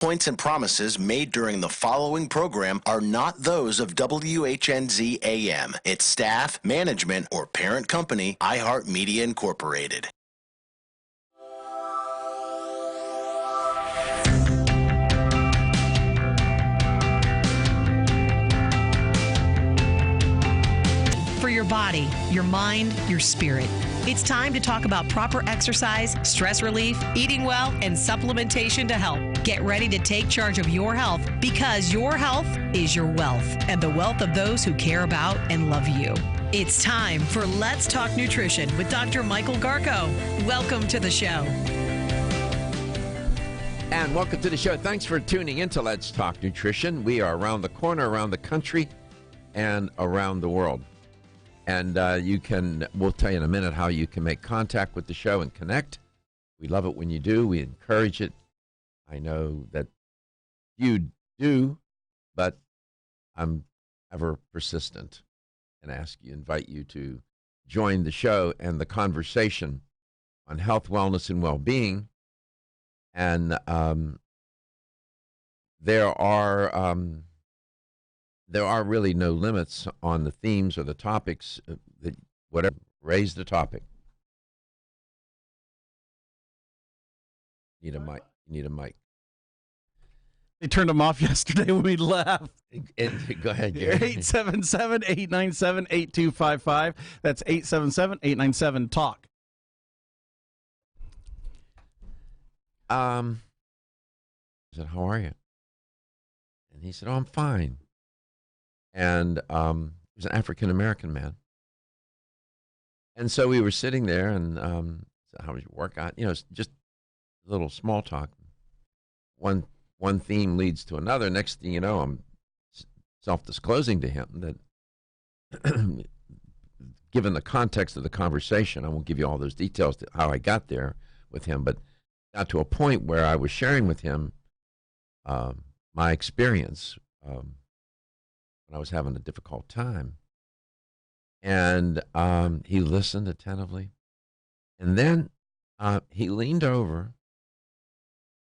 Points and promises made during the following program are not those of WHNZ AM, its staff, management, or parent company, iHeartMedia Incorporated. For your body, your mind, your spirit. It's time to talk about proper exercise, stress relief, eating well, and supplementation to help. Get ready to take charge of your health, because your health is your wealth and the wealth of those who care about and love you. It's time for Let's Talk Nutrition with Dr. Michael Garko. Welcome to the show. And welcome to the show. Thanks for tuning in to Let's Talk Nutrition. We are around the corner, around the country, and around the world. And we'll tell you in a minute how you can make contact with the show and connect. We love it when you do. We encourage it. I know that you do, but I'm ever persistent and invite you to join the show and the conversation on health, wellness, and well-being. And there are really no limits on the themes or the topics that whatever raise the topic. You need a mic. They turned them off yesterday when we left. Go ahead, Gary. 877-897-8255. That's 877-897-TALK. I said, how are you? And he said, oh, I'm fine. And he was an African-American man. And so we were sitting there and said, how was your workout? You know, it's just a little small talk. One theme leads to another. Next thing you know, I'm self-disclosing to him that given the context of the conversation, I won't give you all those details to how I got there with him, but got to a point where I was sharing with him my experience when I was having a difficult time. And he listened attentively. And then he leaned over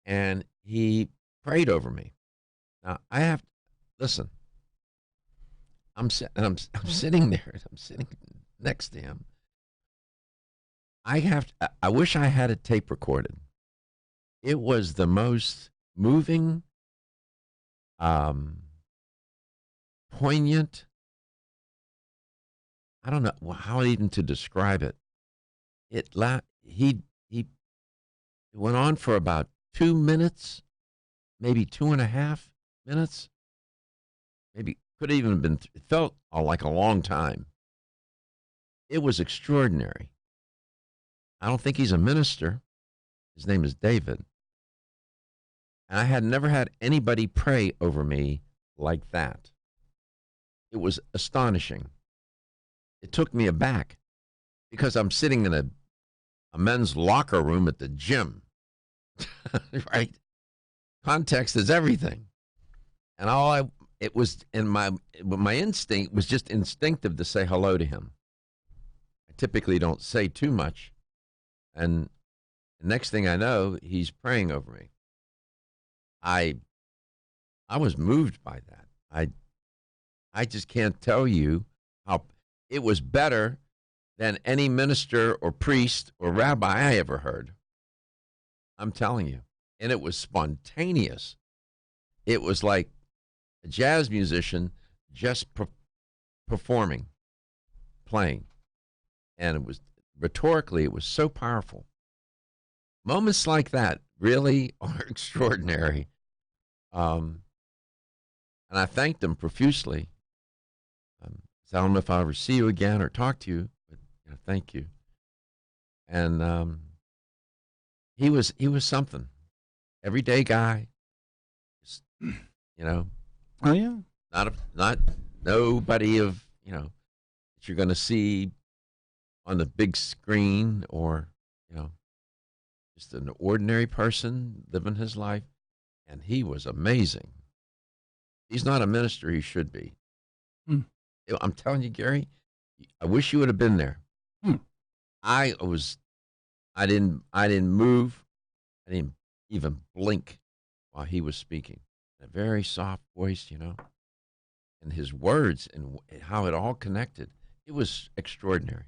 and he prayed over me. Now, I have to listen. I'm sitting there. I'm sitting next to him. I wish I had it tape recorded. It was the most moving, poignant. I don't know how even to describe it. It went on for about 2 minutes, maybe 2.5 minutes. Maybe could have even been. It felt like a long time. It was extraordinary. I don't think he's a minister. His name is David. And I had never had anybody pray over me like that. It was astonishing. It took me aback because I'm sitting in a men's locker room at the gym, right? Context is everything. And it was in my instinct was just instinctive to say hello to him. I typically don't say too much. And the next thing I know, he's praying over me. I was moved by that. I just can't tell you how it was better than any minister or priest or rabbi I ever heard. I'm telling you. And it was spontaneous. It was like a jazz musician just performing, playing. And it was rhetorically, it was so powerful. Moments like that really are extraordinary. And I thanked him profusely. So I don't know if I'll ever see you again or talk to you, but thank you. And he was something. Everyday guy. Just, Oh yeah. Not nobody of that you're going to see on the big screen or just an ordinary person living his life. And he was amazing. He's not a minister. He should be. I'm telling you, Gary, I wish you would have been there. I didn't move. I didn't even blink. while he was speaking. A very soft voice, and his words and how it all connected. It was extraordinary,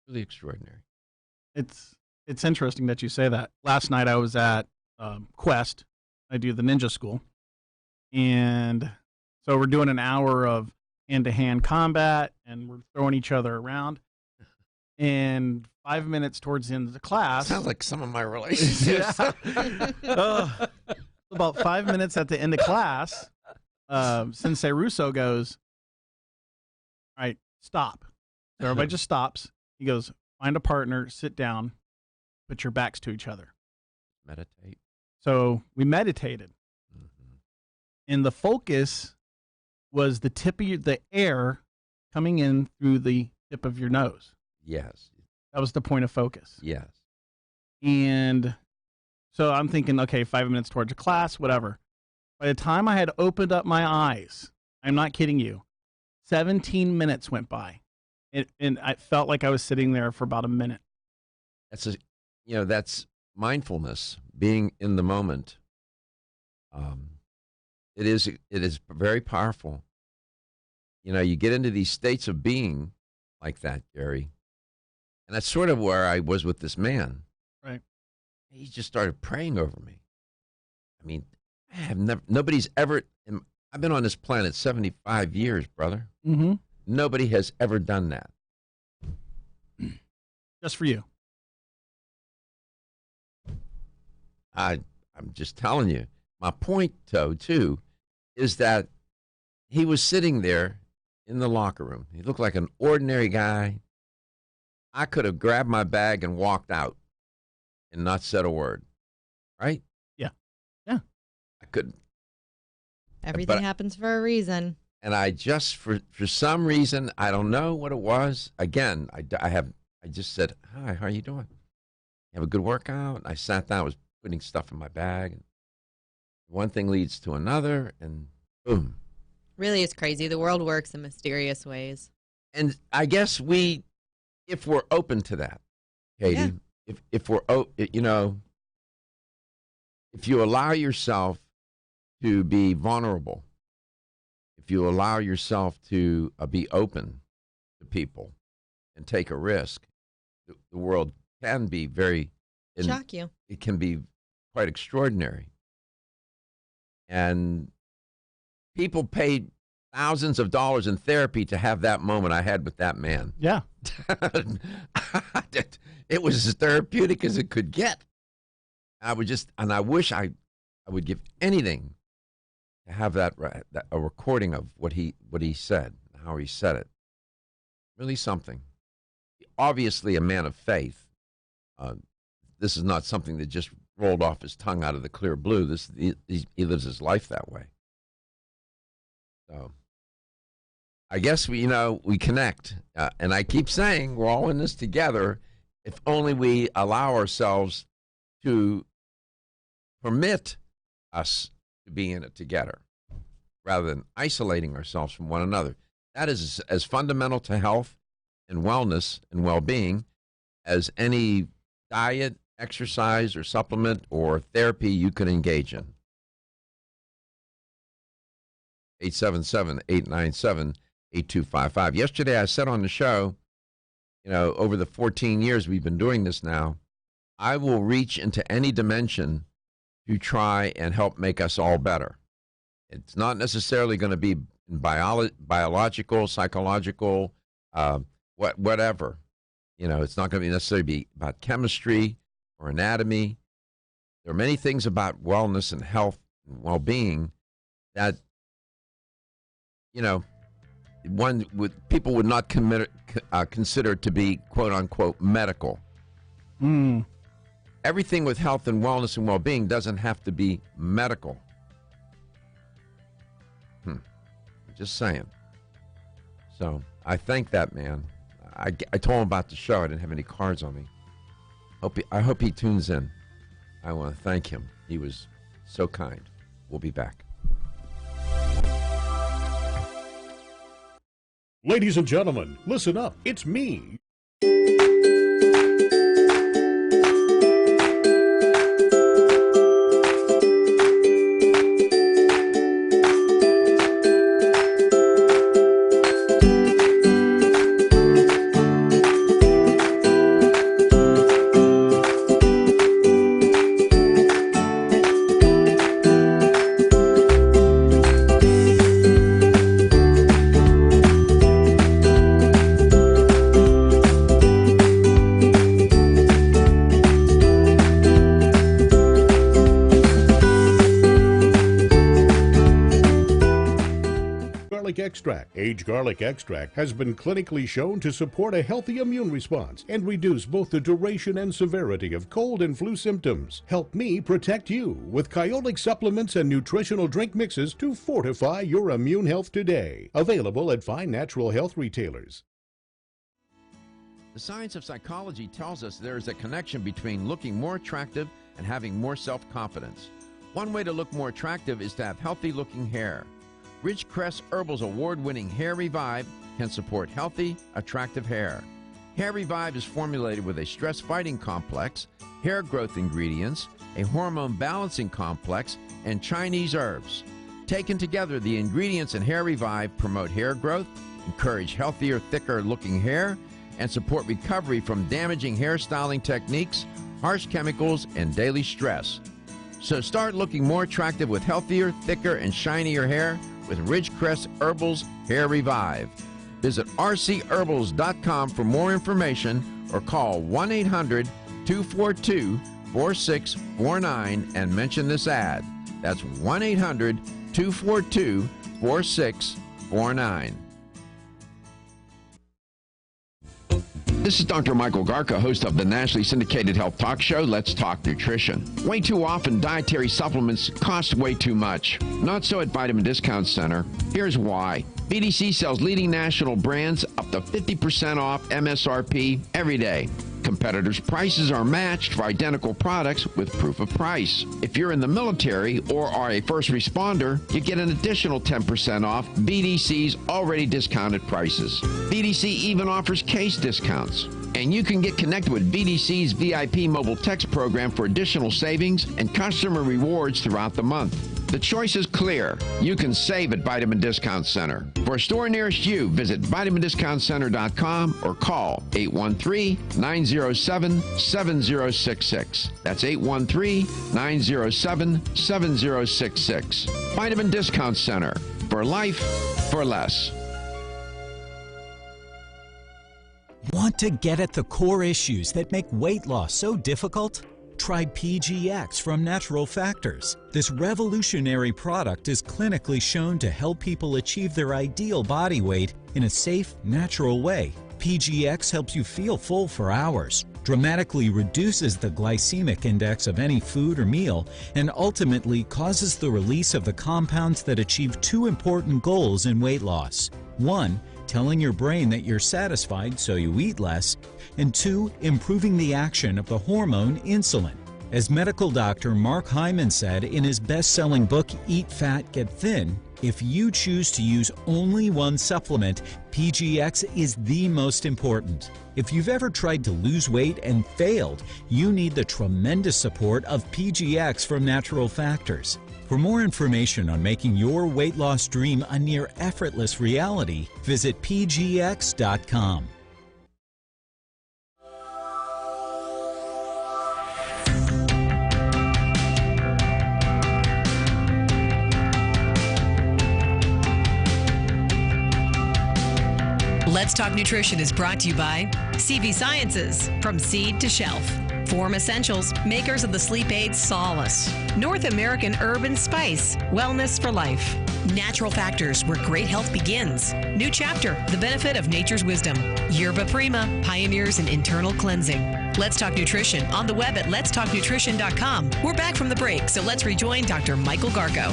really extraordinary. It's interesting that you say that. Last night I was at Quest. I do the ninja school, and so we're doing an hour of hand-to-hand combat, and we're throwing each other around. And 5 minutes towards the end of the class, Sounds like some of my relationships. About 5 minutes at the end of class, Sensei Russo goes, "All right, stop." So everybody just stops. He goes, "Find a partner, sit down, put your backs to each other." Meditate. So we meditated. Mm-hmm. And the focus was the tip of the air coming in through the tip of your nose. Yes. That was the point of focus. Yes. And so I'm thinking, okay, 5 minutes towards a class, whatever. By the time I had opened up my eyes, I'm not kidding you, 17 minutes went by. And I felt like I was sitting there for about a minute. That's mindfulness, being in the moment. It is very powerful. You get into these states of being like that, Gary. And that's sort of where I was with this man. Right. He just started praying over me. I mean, nobody's ever, I've been on this planet 75 years, brother. Mm-hmm. Nobody has ever done that. Just for you. I'm just telling you. My point, though, too, is that he was sitting there in the locker room. He looked like an ordinary guy. I could have grabbed my bag and walked out and not said a word. Right? Yeah. Yeah. I couldn't. Everything happens for a reason. And I just, for some reason, I don't know what it was. Again, I just said, "Hi, how are you doing? You have a good workout?" And I sat down, I was putting stuff in my bag. And one thing leads to another, and boom. Really, it's crazy. The world works in mysterious ways. And I guess if we're open to that, Katie, if we're, if you allow yourself to be vulnerable, if you allow yourself to be open to people and take a risk, the world can be Shock you. It can be quite extraordinary. And people paid thousands of dollars in therapy to have that moment I had with that man. Yeah. It was as therapeutic as it could get. I wish I would give anything to have a recording of what he said, how he said it. Really something. Obviously a man of faith. This is not something that just rolled off his tongue out of the clear blue. He lives his life that way. So I guess we connect. And I keep saying we're all in this together. If only we allow ourselves to permit us to be in it together rather than isolating ourselves from one another. That is as fundamental to health and wellness and well-being as any diet, exercise, or supplement or therapy you can engage in. 877-897-8255. Yesterday I said on the show, over the 14 years we've been doing this now, I will reach into any dimension to try and help make us all better. It's not necessarily going to be biological, psychological, whatever. It's not going to necessarily be about chemistry or anatomy. There are many things about wellness and health and well-being that, people would not consider to be quote unquote medical. Everything with health and wellness and well-being doesn't have to be medical. Just saying. So I thank that man. I told him about the show. I didn't have any cards on me. I hope he tunes in. I want to thank him. He was so kind. We'll be back. Ladies and gentlemen, listen up. It's me. extract. Aged garlic extract has been clinically shown to support a healthy immune response and reduce both the duration and severity of cold and flu symptoms. Help me protect you with Kyolic supplements and nutritional drink mixes to fortify your immune health today. Available at fine natural health retailers. The science of psychology tells us there is a connection between looking more attractive and having more self-confidence. One way to look more attractive is to have healthy-looking hair. Ridgecrest Herbal's award-winning Hair Revive can support healthy, attractive hair. Hair Revive is formulated with a stress-fighting complex, hair growth ingredients, a hormone balancing complex, and Chinese herbs. Taken together, the ingredients in Hair Revive promote hair growth, encourage healthier, thicker-looking hair, and support recovery from damaging hairstyling techniques, harsh chemicals, and daily stress. So start looking more attractive with healthier, thicker, and shinier hair with Ridgecrest Herbal's Hair Revive. Visit rcherbals.com for more information or call 1-800-242-4649 and mention this ad. That's 1-800-242-4649. This is Dr. Michael Garka, host of the nationally syndicated health talk show, Let's Talk Nutrition. Way too often, dietary supplements cost way too much. Not so at Vitamin Discount Center. Here's why. BDC sells leading national brands up to 50% off MSRP every day. Competitors' prices are matched for identical products with proof of price. If you're in the military or are a first responder, you get an additional 10% off BDC's already discounted prices. BDC even offers case discounts. And you can get connected with BDC's VIP mobile text program for additional savings and customer rewards throughout the month. The choice is clear. You can save at Vitamin Discount Center. For a store nearest you, visit vitamindiscountcenter.com or call 813-907-7066. That's 813-907-7066. Vitamin Discount Center. For life, for less. Want to get at the core issues that make weight loss so difficult? Try PGX from Natural Factors. This revolutionary product is clinically shown to help people achieve their ideal body weight in a safe, natural way. PGX helps you feel full for hours, dramatically reduces the glycemic index of any food or meal, and ultimately causes the release of the compounds that achieve two important goals in weight loss. 1, telling your brain that you're satisfied so you eat less, and 2, improving the action of the hormone insulin. As medical doctor Mark Hyman said in his best-selling book, Eat Fat, Get Thin, if you choose to use only one supplement, PGX is the most important. If you've ever tried to lose weight and failed, you need the tremendous support of PGX from Natural Factors. For more information on making your weight loss dream a near effortless reality, visit pgx.com. Let's Talk Nutrition is brought to you by CV Sciences, from seed to shelf. Form Essentials, makers of the sleep aid Solace. North American Herb and Spice, wellness for life. Natural Factors, where great health begins. New chapter, the benefit of nature's wisdom. Yerba Prima, pioneers in internal cleansing. Let's Talk Nutrition, on the web at letstalknutrition.com. We're back from the break, so let's rejoin Dr. Michael Garko.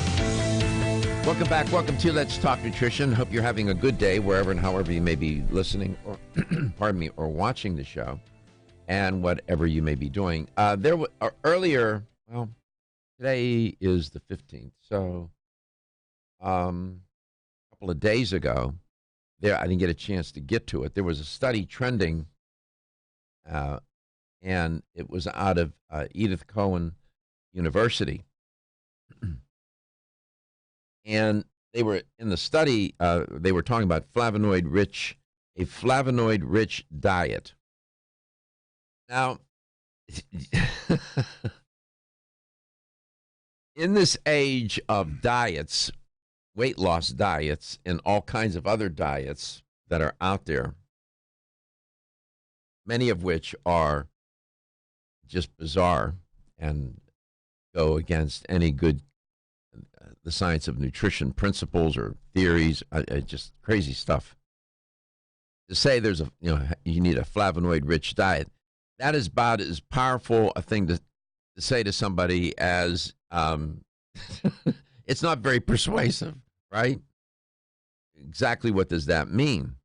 Welcome back. Welcome to Let's Talk Nutrition. Hope you're having a good day wherever and however you may be listening or, pardon me, or watching the show, and whatever you may be doing. Earlier, well, today is the 15th, so a couple of days ago, I didn't get a chance to get to it. There was a study trending, and it was out of Edith Cowan University. And they were in the study, they were talking about a flavonoid-rich diet. Now, in this age of diets, weight loss diets, and all kinds of other diets that are out there, many of which are just bizarre and go against any good the science of nutrition principles or theories, just crazy stuff. To say you need a flavonoid-rich diet, that is about as powerful a thing to say to somebody as it's not very persuasive, right? Exactly what does that mean?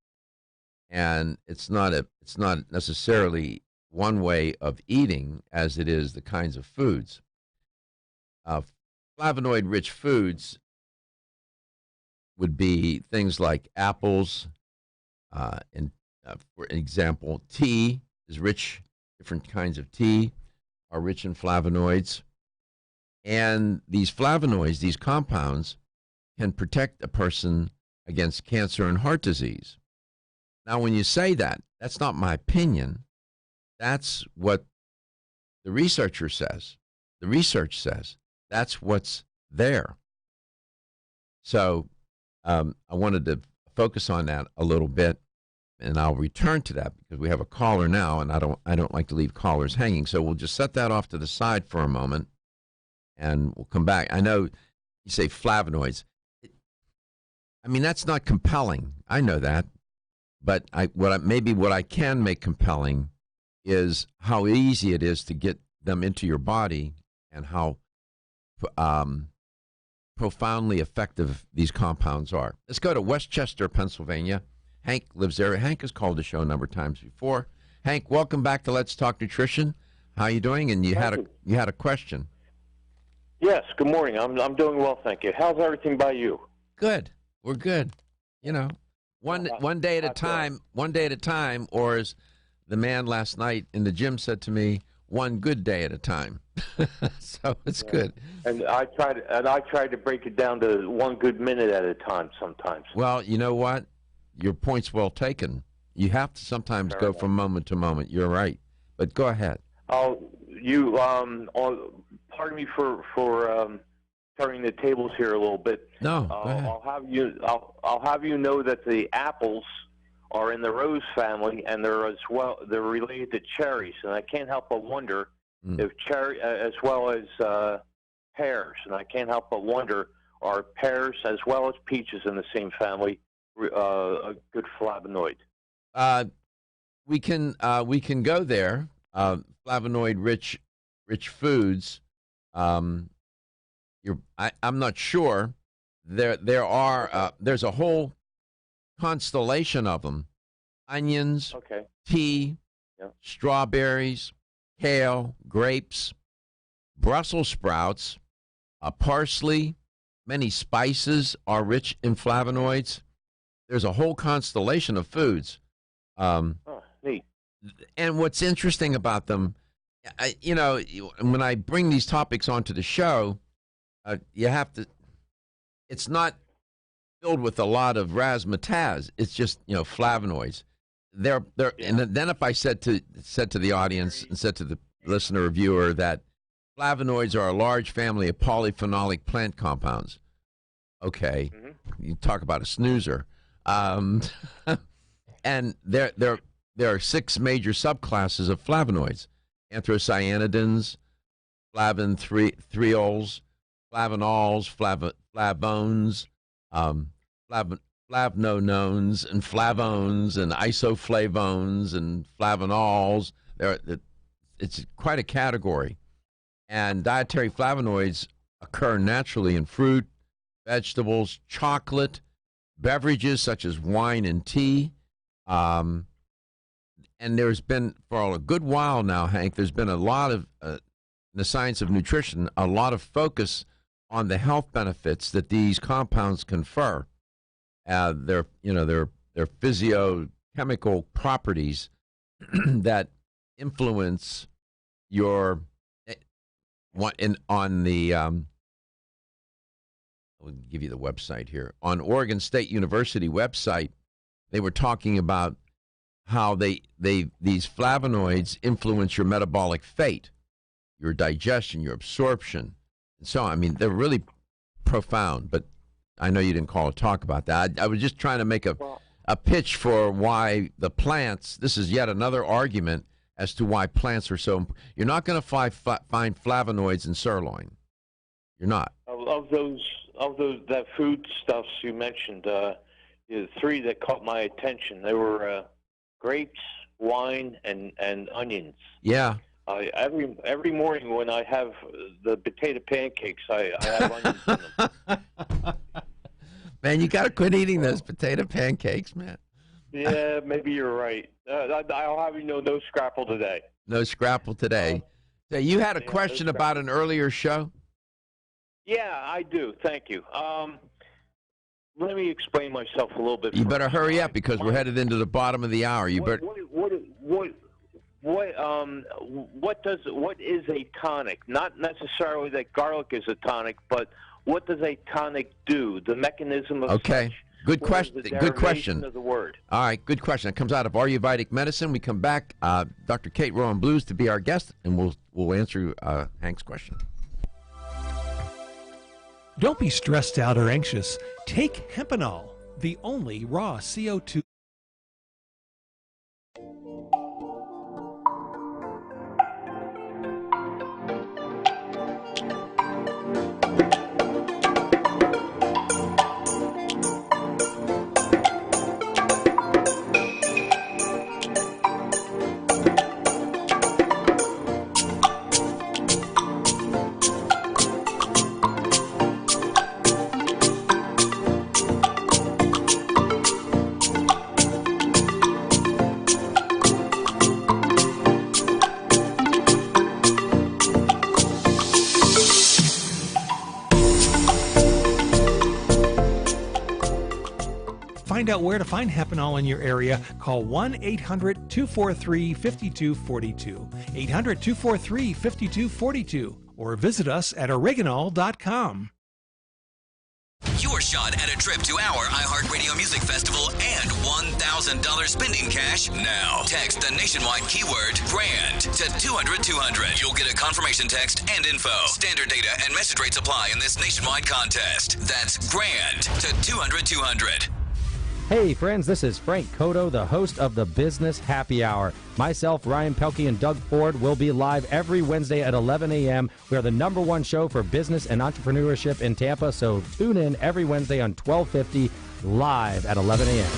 And it's not necessarily one way of eating as it is the kinds of foods. Flavonoid-rich foods would be things like apples, for example, tea is rich. Different kinds of tea are rich in flavonoids. And these flavonoids, these compounds, can protect a person against cancer and heart disease. Now, when you say that, that's not my opinion. That's what the researcher says. The research says that's what's there. So I wanted to focus on that a little bit, and I'll return to that because we have a caller now, and I don't like to leave callers hanging. So we'll just set that off to the side for a moment, and we'll come back. I know you say flavonoids. I mean, that's not compelling. I know that. But what I can make compelling is how easy it is to get them into your body and how profoundly effective these compounds are. Let's go to Westchester, Pennsylvania. Hank lives there. Hank has called the show a number of times before. Hank, welcome back to Let's Talk Nutrition. How are you doing? And you had a question. Yes. Good morning. I'm doing well, thank you. How's everything by you? Good. We're good. You know, one day at a time. One day at a time, or as the man last night in the gym said to me, one good day at a time. So it's good. And I try to break it down to one good minute at a time sometimes. Well, you know what? Your point's well taken. You have to sometimes go from moment to moment. You're right. But go ahead. Pardon me for turning the tables here a little bit. No, go ahead. I'll have you know that the apples are in the rose family, and they're related to cherries, and I can't help but wonder if cherry as well as pears, and I can't help but wonder, are pears as well as peaches in the same family a good flavonoid? We can go there. Flavonoid rich foods. I'm not sure. There's a whole constellation of them: onions, tea, strawberries, kale, grapes, Brussels sprouts, parsley. Many spices are rich in flavonoids. There's a whole constellation of foods. Neat. And what's interesting about them, when I bring these topics onto the show, you have to. It's not filled with a lot of razzmatazz. It's just flavonoids. And then if I said to the audience and said to the listener or viewer that flavonoids are a large family of polyphenolic plant compounds, okay, you talk about a snoozer. And there are 6 major subclasses of flavonoids: anthocyanidins, flavanols, flavones, flavanones, and flavones, and isoflavones, and flavanols. It's quite a category. And dietary flavonoids occur naturally in fruit, vegetables, chocolate, beverages such as wine and tea. And there's been, for a good while now, Hank, there's been a lot of, in the science of nutrition, a lot of focus on the health benefits that these compounds confer. Their physiochemical properties that influence your I'll give you the website here. On Oregon State University website, they were talking about how these flavonoids influence your metabolic fate, your digestion, your absorption, and so on. I mean, they're really profound, but I know you didn't call to talk about that. I was just trying to make a pitch for why the plants, this is yet another argument as to why plants are so, you're not going to find flavonoids in sirloin. You're not. that food stuffs you mentioned, the three that caught my attention, they were grapes, wine, and onions. Yeah. Every morning when I have the potato pancakes, I have onions in them. Man, you got to quit eating those potato pancakes, man. Yeah, maybe you're right. I'll have you know, no scrapple today. No scrapple today. So you had a question about an earlier show? Yeah, I do. Thank you. Let me explain myself a little bit. You better hurry up because we're headed into the bottom of the hour. What is a tonic? Not necessarily that garlic is a tonic, but what does a tonic do? The mechanism of okay. such. Good question. Good question. Of the word. All right, good question. It comes out of Ayurvedic medicine. We come back, Dr. Kate Rowan Blues to be our guest, and we'll answer Hank's question. Don't be stressed out or anxious. Take Hempanol, the only raw CO2. Find out where to find Hempanol in your area. Call 1-800-243-5242. 800-243-5242. Or visit us at oregonol.com. Your shot at a trip to our iHeartRadio Music Festival and $1,000 spending cash now. Text the nationwide keyword GRAND to 200-200. You'll get a confirmation text and info. Standard data and message rates apply in this nationwide contest. That's GRAND to 200-200. Hey friends, this is Frank Cotto, the host of the Business Happy Hour. Myself, Ryan Pelkey, and Doug Ford will be live every Wednesday at 11 a.m. We are the #1 show for business and entrepreneurship in Tampa, so tune in every Wednesday on 1250, live at 11 a.m.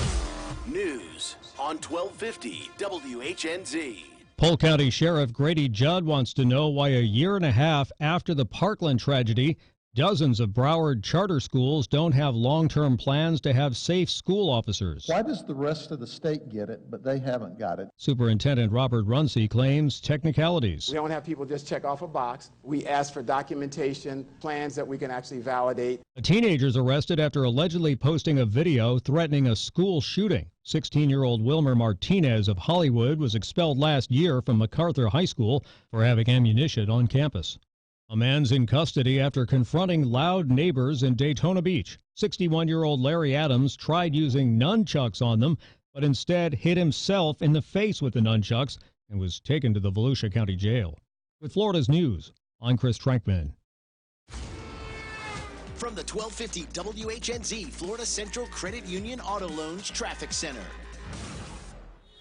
News on 1250 WHNZ. Polk County Sheriff Grady Judd wants to know why a year and a half after the Parkland tragedy, dozens of Broward charter schools don't have long-term plans to have safe school officers. Why does the rest of the state get it, but they haven't got it? Superintendent Robert Runcie claims technicalities. We don't have people just check off a box. We ask for documentation, plans that we can actually validate. A teenager's arrested after allegedly posting a video threatening a school shooting. 16-year-old Wilmer Martinez of Hollywood was expelled last year from MacArthur High School for having ammunition on campus. A man's in custody after confronting loud neighbors in Daytona Beach. 61-year-old Larry Adams tried using nunchucks on them, but instead hit himself in the face with the nunchucks and was taken to the Volusia County Jail. With Florida's News, I'm Chris Trankman. From the 1250 WHNZ Florida Central Credit Union Auto Loans Traffic Center.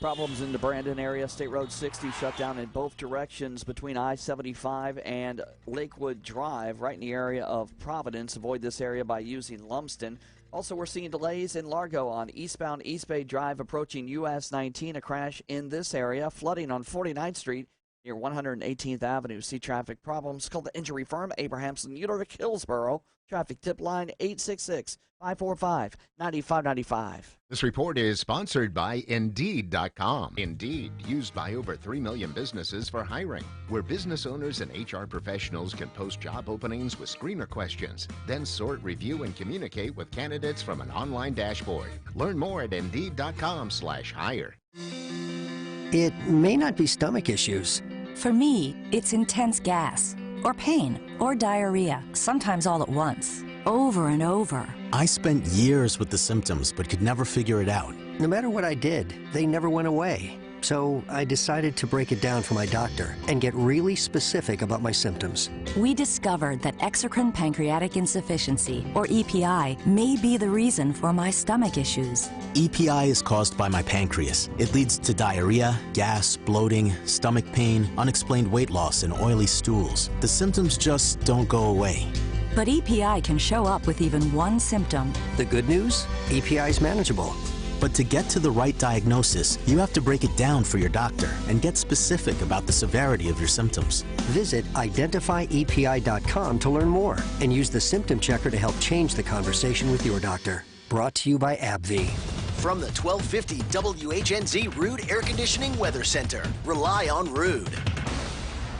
Problems in the Brandon area. State Road 60 shut down in both directions between I-75 and Lakewood Drive, right in the area of Providence. Avoid this area by using Lumsden. Also, we're seeing delays in Largo on eastbound East Bay Drive approaching US 19. A crash in this area. Flooding on 49th Street near 118th Avenue. See traffic problems. Call the injury firm, Abrahamson Uterich Hillsborough. Traffic tip line 866-545-9595. This report is sponsored by Indeed.com. Indeed, used by over 3 million businesses for hiring, where business owners and HR professionals can post job openings with screener questions, then sort, review, and communicate with candidates from an online dashboard. Learn more at Indeed.com/hire. It may not be stomach issues. For me, it's intense gas, or pain, or diarrhea, sometimes all at once, over and over. I spent years with the symptoms, but could never figure it out. No matter what I did, they never went away. So I decided to break it down for my doctor and get really specific about my symptoms. We discovered that exocrine pancreatic insufficiency, or EPI, may be the reason for my stomach issues. EPI is caused by my pancreas. It leads to diarrhea, gas, bloating, stomach pain, unexplained weight loss, and oily stools. The symptoms just don't go away. But EPI can show up with even one symptom. The good news? EPI is manageable. But to get to the right diagnosis, you have to break it down for your doctor and get specific about the severity of your symptoms. Visit identifyepi.com to learn more and use the symptom checker to help change the conversation with your doctor. Brought to you by AbbVie. From the 1250 WHNZ Rude Air Conditioning Weather Center. Rely on Rude.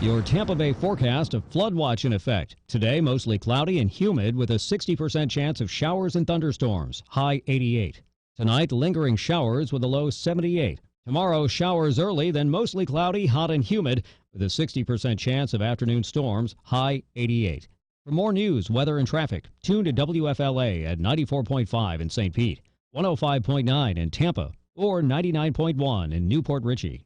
Your Tampa Bay forecast, a flood watch in effect. Today, mostly cloudy and humid with a 60% chance of showers and thunderstorms. High 88. Tonight, lingering showers with a low 78. Tomorrow, showers early, then mostly cloudy, hot and humid with a 60% chance of afternoon storms. High 88. For more news, weather and traffic, tune to WFLA at 94.5 in St. Pete, 105.9 in Tampa, or 99.1 in Newport Richey.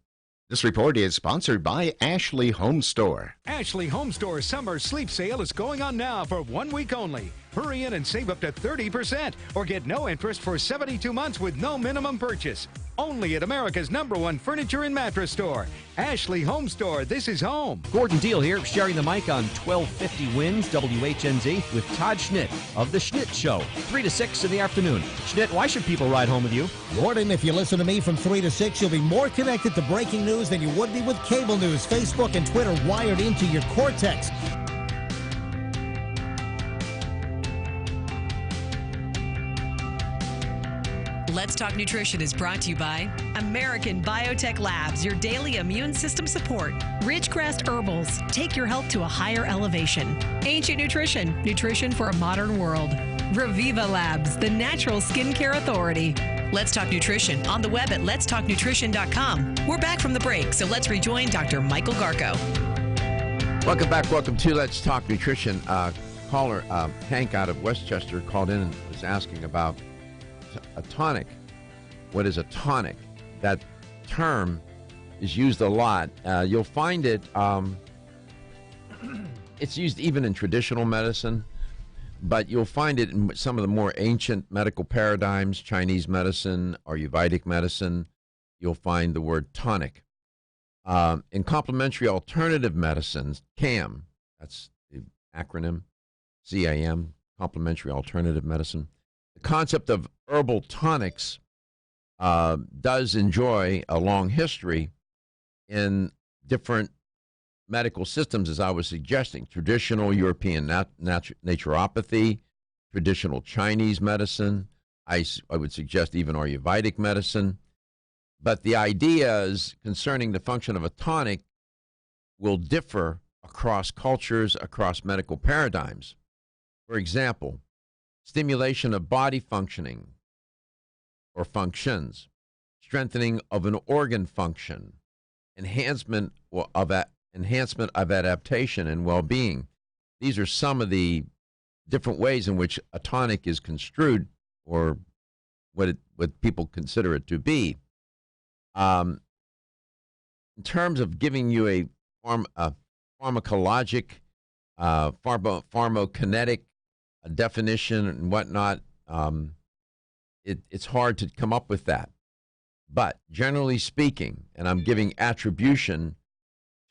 This report is sponsored by Ashley Home Store. Ashley Home Store's summer sleep sale is going on now for 1 week only. Hurry in and save up to 30% or get no interest for 72 months with no minimum purchase. Only at America's #1 furniture and mattress store. Ashley Home Store, this is home. Gordon Deal here, sharing the mic on 1250 Wins WHNZ with Todd Schnitt of The Schnitt Show, 3 to 6 in the afternoon. Schnitt, why should people ride home with you? Gordon, if you listen to me from 3 to 6, you'll be more connected to breaking news than you would be with cable news, Facebook, and Twitter wired into your cortex. Let's Talk Nutrition is brought to you by American Biotech Labs, your daily immune system support. Ridgecrest Herbals, take your health to a higher elevation. Ancient Nutrition, nutrition for a modern world. Reviva Labs, the natural skincare authority. Let's Talk Nutrition on the web at letstalknutrition.com. We're back from the break, so let's rejoin Dr. Michael Garko. Welcome back. Welcome to Let's Talk Nutrition. Caller Hank out of Westchester called in and was asking about a tonic. What is a tonic? That term is used a lot. You'll find it, it's used even in traditional medicine, but you'll find it in some of the more ancient medical paradigms, Chinese medicine, Ayurvedic medicine. You'll find the word tonic. In complementary alternative medicines, CAM, that's the acronym, CAM, complementary alternative medicine. The concept of herbal tonics does enjoy a long history in different medical systems, as I was suggesting. Traditional European naturopathy, traditional Chinese medicine, I would suggest even Ayurvedic medicine. But the ideas concerning the function of a tonic will differ across cultures, across medical paradigms. For example, stimulation of body functioning or functions, strengthening of an organ function, enhancement of adaptation and well-being. These are some of the different ways in which a tonic is construed, or what people consider it to be. In terms of giving you a pharmacologic, pharmacokinetic definition and whatnot, it's hard to come up with that. But generally speaking, and I'm giving attribution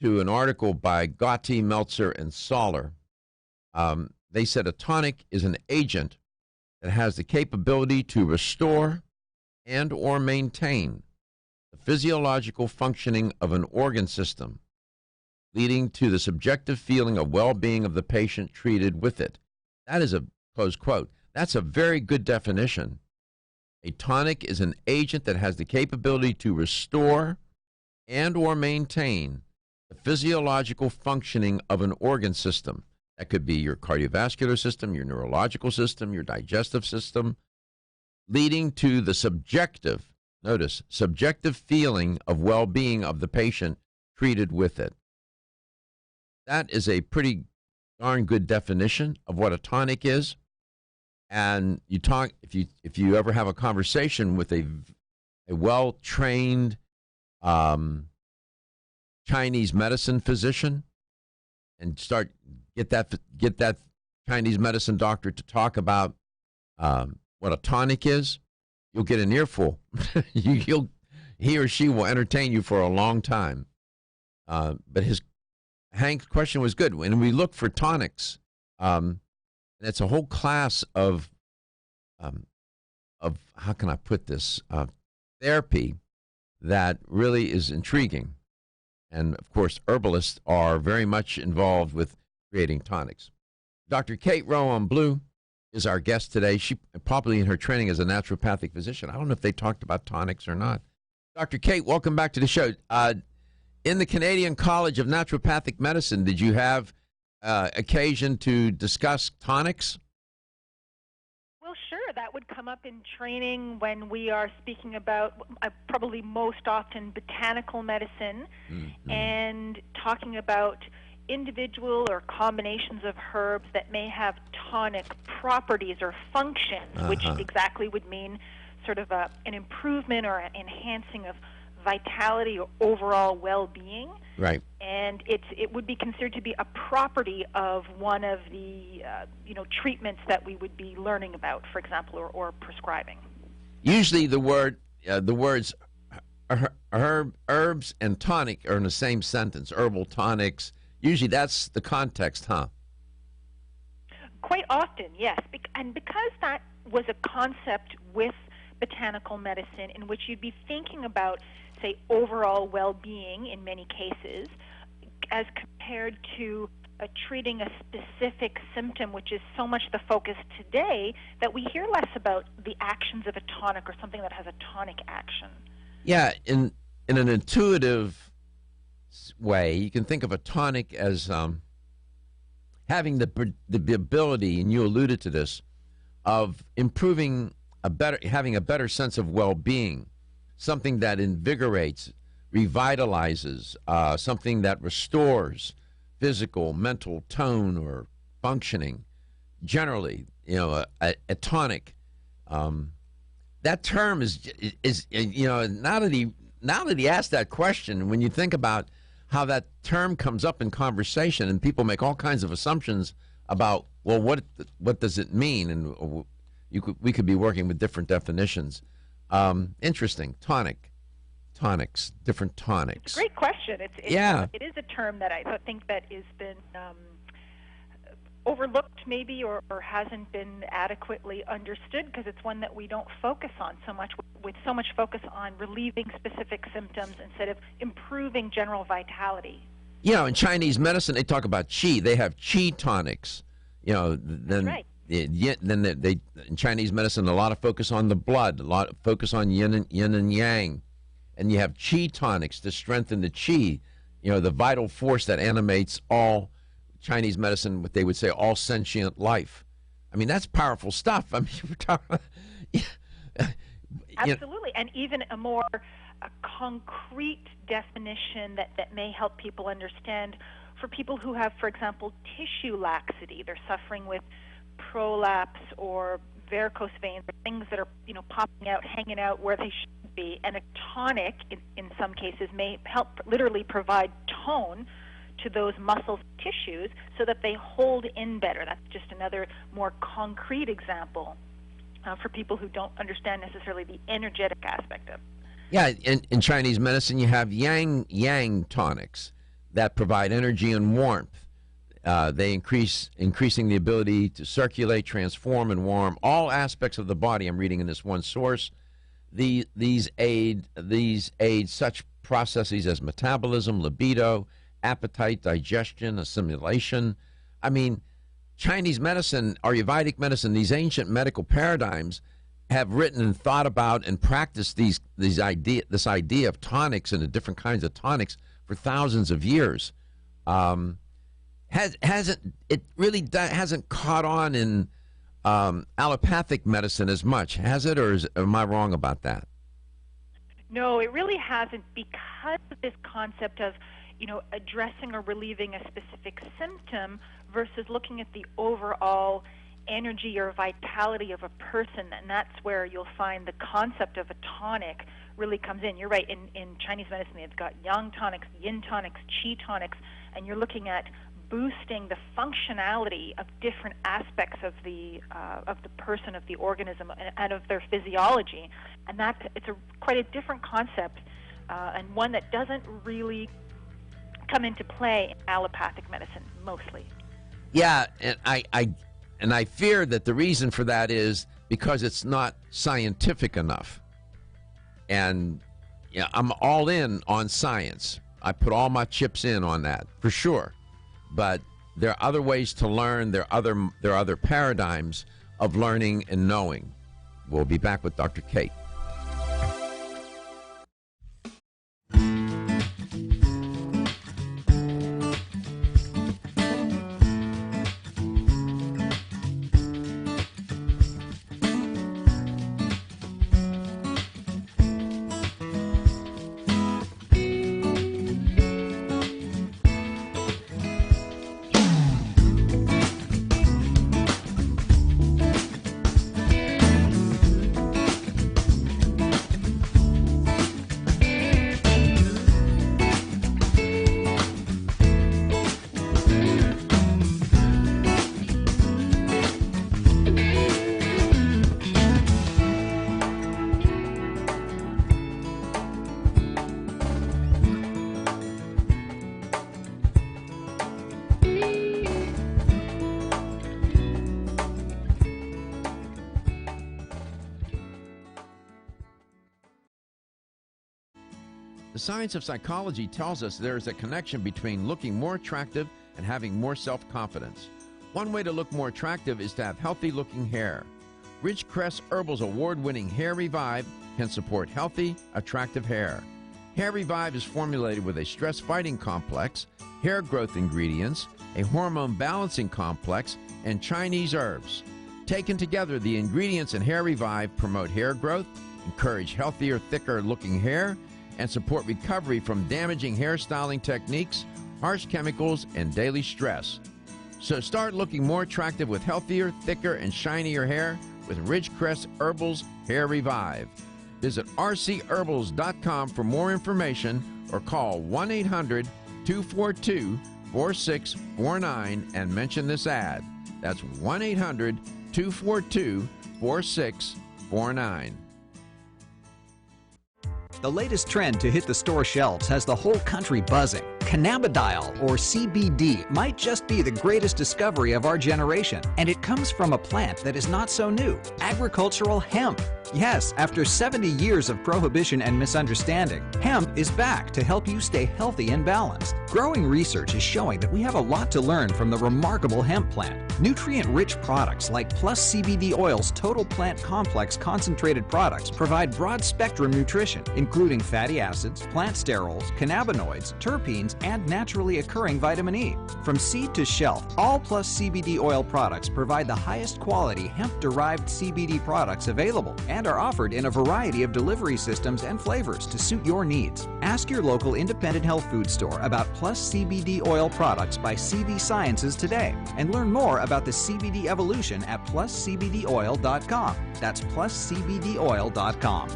to an article by Gotti, Meltzer, and Soller, they said a tonic is an agent that has the capability to restore and or maintain the physiological functioning of an organ system, leading to the subjective feeling of well-being of the patient treated with it. That is a close quote. That's a very good definition. A tonic is an agent that has the capability to restore and or maintain the physiological functioning of an organ system. That could be your cardiovascular system, your neurological system, your digestive system, leading to the subjective feeling of well-being of the patient treated with it. That is a pretty darn good definition of what a tonic is. And you talk, if you ever have a conversation with a well-trained Chinese medicine physician and get that Chinese medicine doctor to talk about what a tonic is, you'll get an earful. He or she will entertain you for a long time. But Hank's question was good. When we look for tonics, And it's a whole class of how can I put this, therapy that really is intriguing. And, of course, herbalists are very much involved with creating tonics. Dr. Kate Rowe on Blue is our guest today. She probably in her training as a naturopathic physician. I don't know if they talked about tonics or not. Dr. Kate, welcome back to the show. In the Canadian College of Naturopathic Medicine, did you have occasion to discuss tonics? Well, sure. That would come up in training when we are speaking about probably most often botanical medicine and talking about individual or combinations of herbs that may have tonic properties or functions, which exactly would mean sort of an improvement or an enhancing of vitality or overall well-being. Right. And it would be considered to be a property of one of the treatments that we would be learning about, for example, or prescribing. Usually the words herbs and tonic are in the same sentence. Herbal tonics. Usually that's the context, huh? Quite often, yes. And because that was a concept with botanical medicine in which you'd be thinking about, say, overall well-being in many cases, as compared to treating a specific symptom, which is so much the focus today that we hear less about the actions of a tonic or something that has a tonic action. Yeah, in an intuitive way, you can think of a tonic as having the ability, and you alluded to this, of improving having a better sense of well-being, something that invigorates, revitalizes, something that restores physical, mental tone or functioning. Generally, a tonic. That term is now that he asked that question, when you think about how that term comes up in conversation, and people make all kinds of assumptions about, well, what does it mean, and we could be working with different definitions. Interesting. Tonics, different tonics. It's a great question. It is a term that I think that has been overlooked maybe or hasn't been adequately understood, because it's one that we don't focus on so much, with so much focus on relieving specific symptoms instead of improving general vitality. In Chinese medicine, they talk about qi. They have qi tonics. Then right. Then they in Chinese medicine, a lot of focus on the blood, a lot of focus on yin and yang. And you have qi tonics to strengthen the qi, the vital force that animates all Chinese medicine, what they would say, all sentient life. I mean, that's powerful stuff. I mean, we're talking. Absolutely, and even a more concrete definition that may help people understand, for people who have, for example, tissue laxity, they're suffering with prolapse or varicose veins, or things that are popping out, hanging out where they should be, and a tonic in some cases may help literally provide tone to those muscles, tissues, so that they hold in better. That's just another more concrete example for people who don't understand necessarily the energetic aspect of it. Yeah, in Chinese medicine, you have yang tonics that provide energy and warmth. They increasing the ability to circulate, transform, and warm all aspects of the body. I'm reading in this one source. These aid such processes as metabolism, libido, appetite, digestion, assimilation. I mean, Chinese medicine, Ayurvedic medicine, these ancient medical paradigms have written and thought about and practiced this idea of tonics and the different kinds of tonics for thousands of years. It really hasn't caught on in allopathic medicine as much, has it, or am I wrong about that? No, it really hasn't, because of this concept of addressing or relieving a specific symptom versus looking at the overall energy or vitality of a person. And that's where you'll find the concept of a tonic really comes in. You're right, in Chinese medicine, they've got yang tonics, yin tonics, qi tonics, and you're looking at boosting the functionality of different aspects of the person, of the organism, and of their physiology. And it's quite a different concept, and one that doesn't really come into play in allopathic medicine mostly. Yeah, and I And I fear that the reason for that is because it's not scientific enough. And yeah, I'm all in on science. I put all my chips in on that, for sure. But there are other ways to learn. There are other paradigms of learning and knowing. We'll be back with Dr. Kate. The science of psychology tells us there is a connection between looking more attractive and having more self-confidence. One way to look more attractive is to have healthy-looking hair. Ridgecrest Herbal's award-winning Hair Revive can support healthy, attractive hair. Hair Revive is formulated with a stress-fighting complex, hair growth ingredients, a hormone balancing complex, and Chinese herbs. Taken together, the ingredients in Hair Revive promote hair growth, encourage healthier, thicker-looking hair, and support recovery from damaging hairstyling techniques, harsh chemicals, and daily stress. So start looking more attractive with healthier, thicker, and shinier hair with Ridgecrest Herbal's Hair Revive. Visit rcherbals.com for more information or call 1-800-242-4649 and mention this ad. That's 1-800-242-4649. The latest trend to hit the store shelves has the whole country buzzing. Cannabidiol, or CBD, might just be the greatest discovery of our generation, and it comes from a plant that is not so new, agricultural hemp. Yes, after 70 years of prohibition and misunderstanding, hemp is back to help you stay healthy and balanced. Growing research is showing that we have a lot to learn from the remarkable hemp plant. Nutrient-rich products like Plus CBD Oil's Total Plant Complex concentrated products provide broad-spectrum nutrition, including fatty acids, plant sterols, cannabinoids, terpenes, and naturally occurring vitamin E. From seed to shelf, all Plus CBD Oil products provide the highest quality hemp-derived CBD products available and are offered in a variety of delivery systems and flavors to suit your needs. Ask your local independent health food store about Plus CBD Oil products by CV Sciences today and learn more about the CBD evolution at pluscbdoil.com. That's pluscbdoil.com.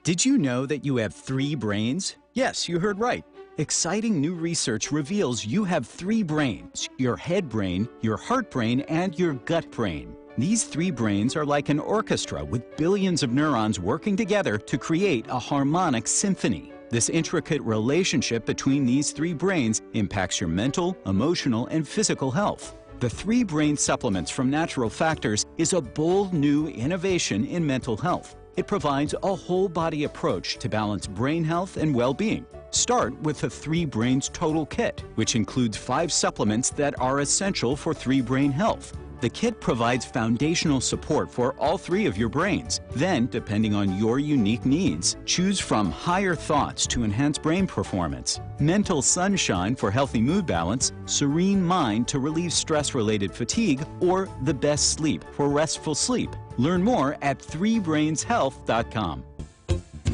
Did you know that you have 3 brains? Yes, you heard right. Exciting new research reveals you have 3 brains: your head brain, your heart brain, and your gut brain. These 3 brains are like an orchestra with billions of neurons working together to create a harmonic symphony. This intricate relationship between these 3 brains impacts your mental, emotional, and physical health. The 3 Brain Supplements from Natural Factors is a bold new innovation in mental health. It provides a whole-body approach to balance brain health and well-being. Start with the 3 Brains Total Kit, which includes 5 supplements that are essential for 3 brain health. The kit provides foundational support for all 3 of your brains. Then, depending on your unique needs, choose from Higher Thoughts to enhance brain performance, Mental Sunshine for healthy mood balance, Serene Mind to relieve stress-related fatigue, or The Best Sleep for restful sleep. Learn more at 3brainshealth.com.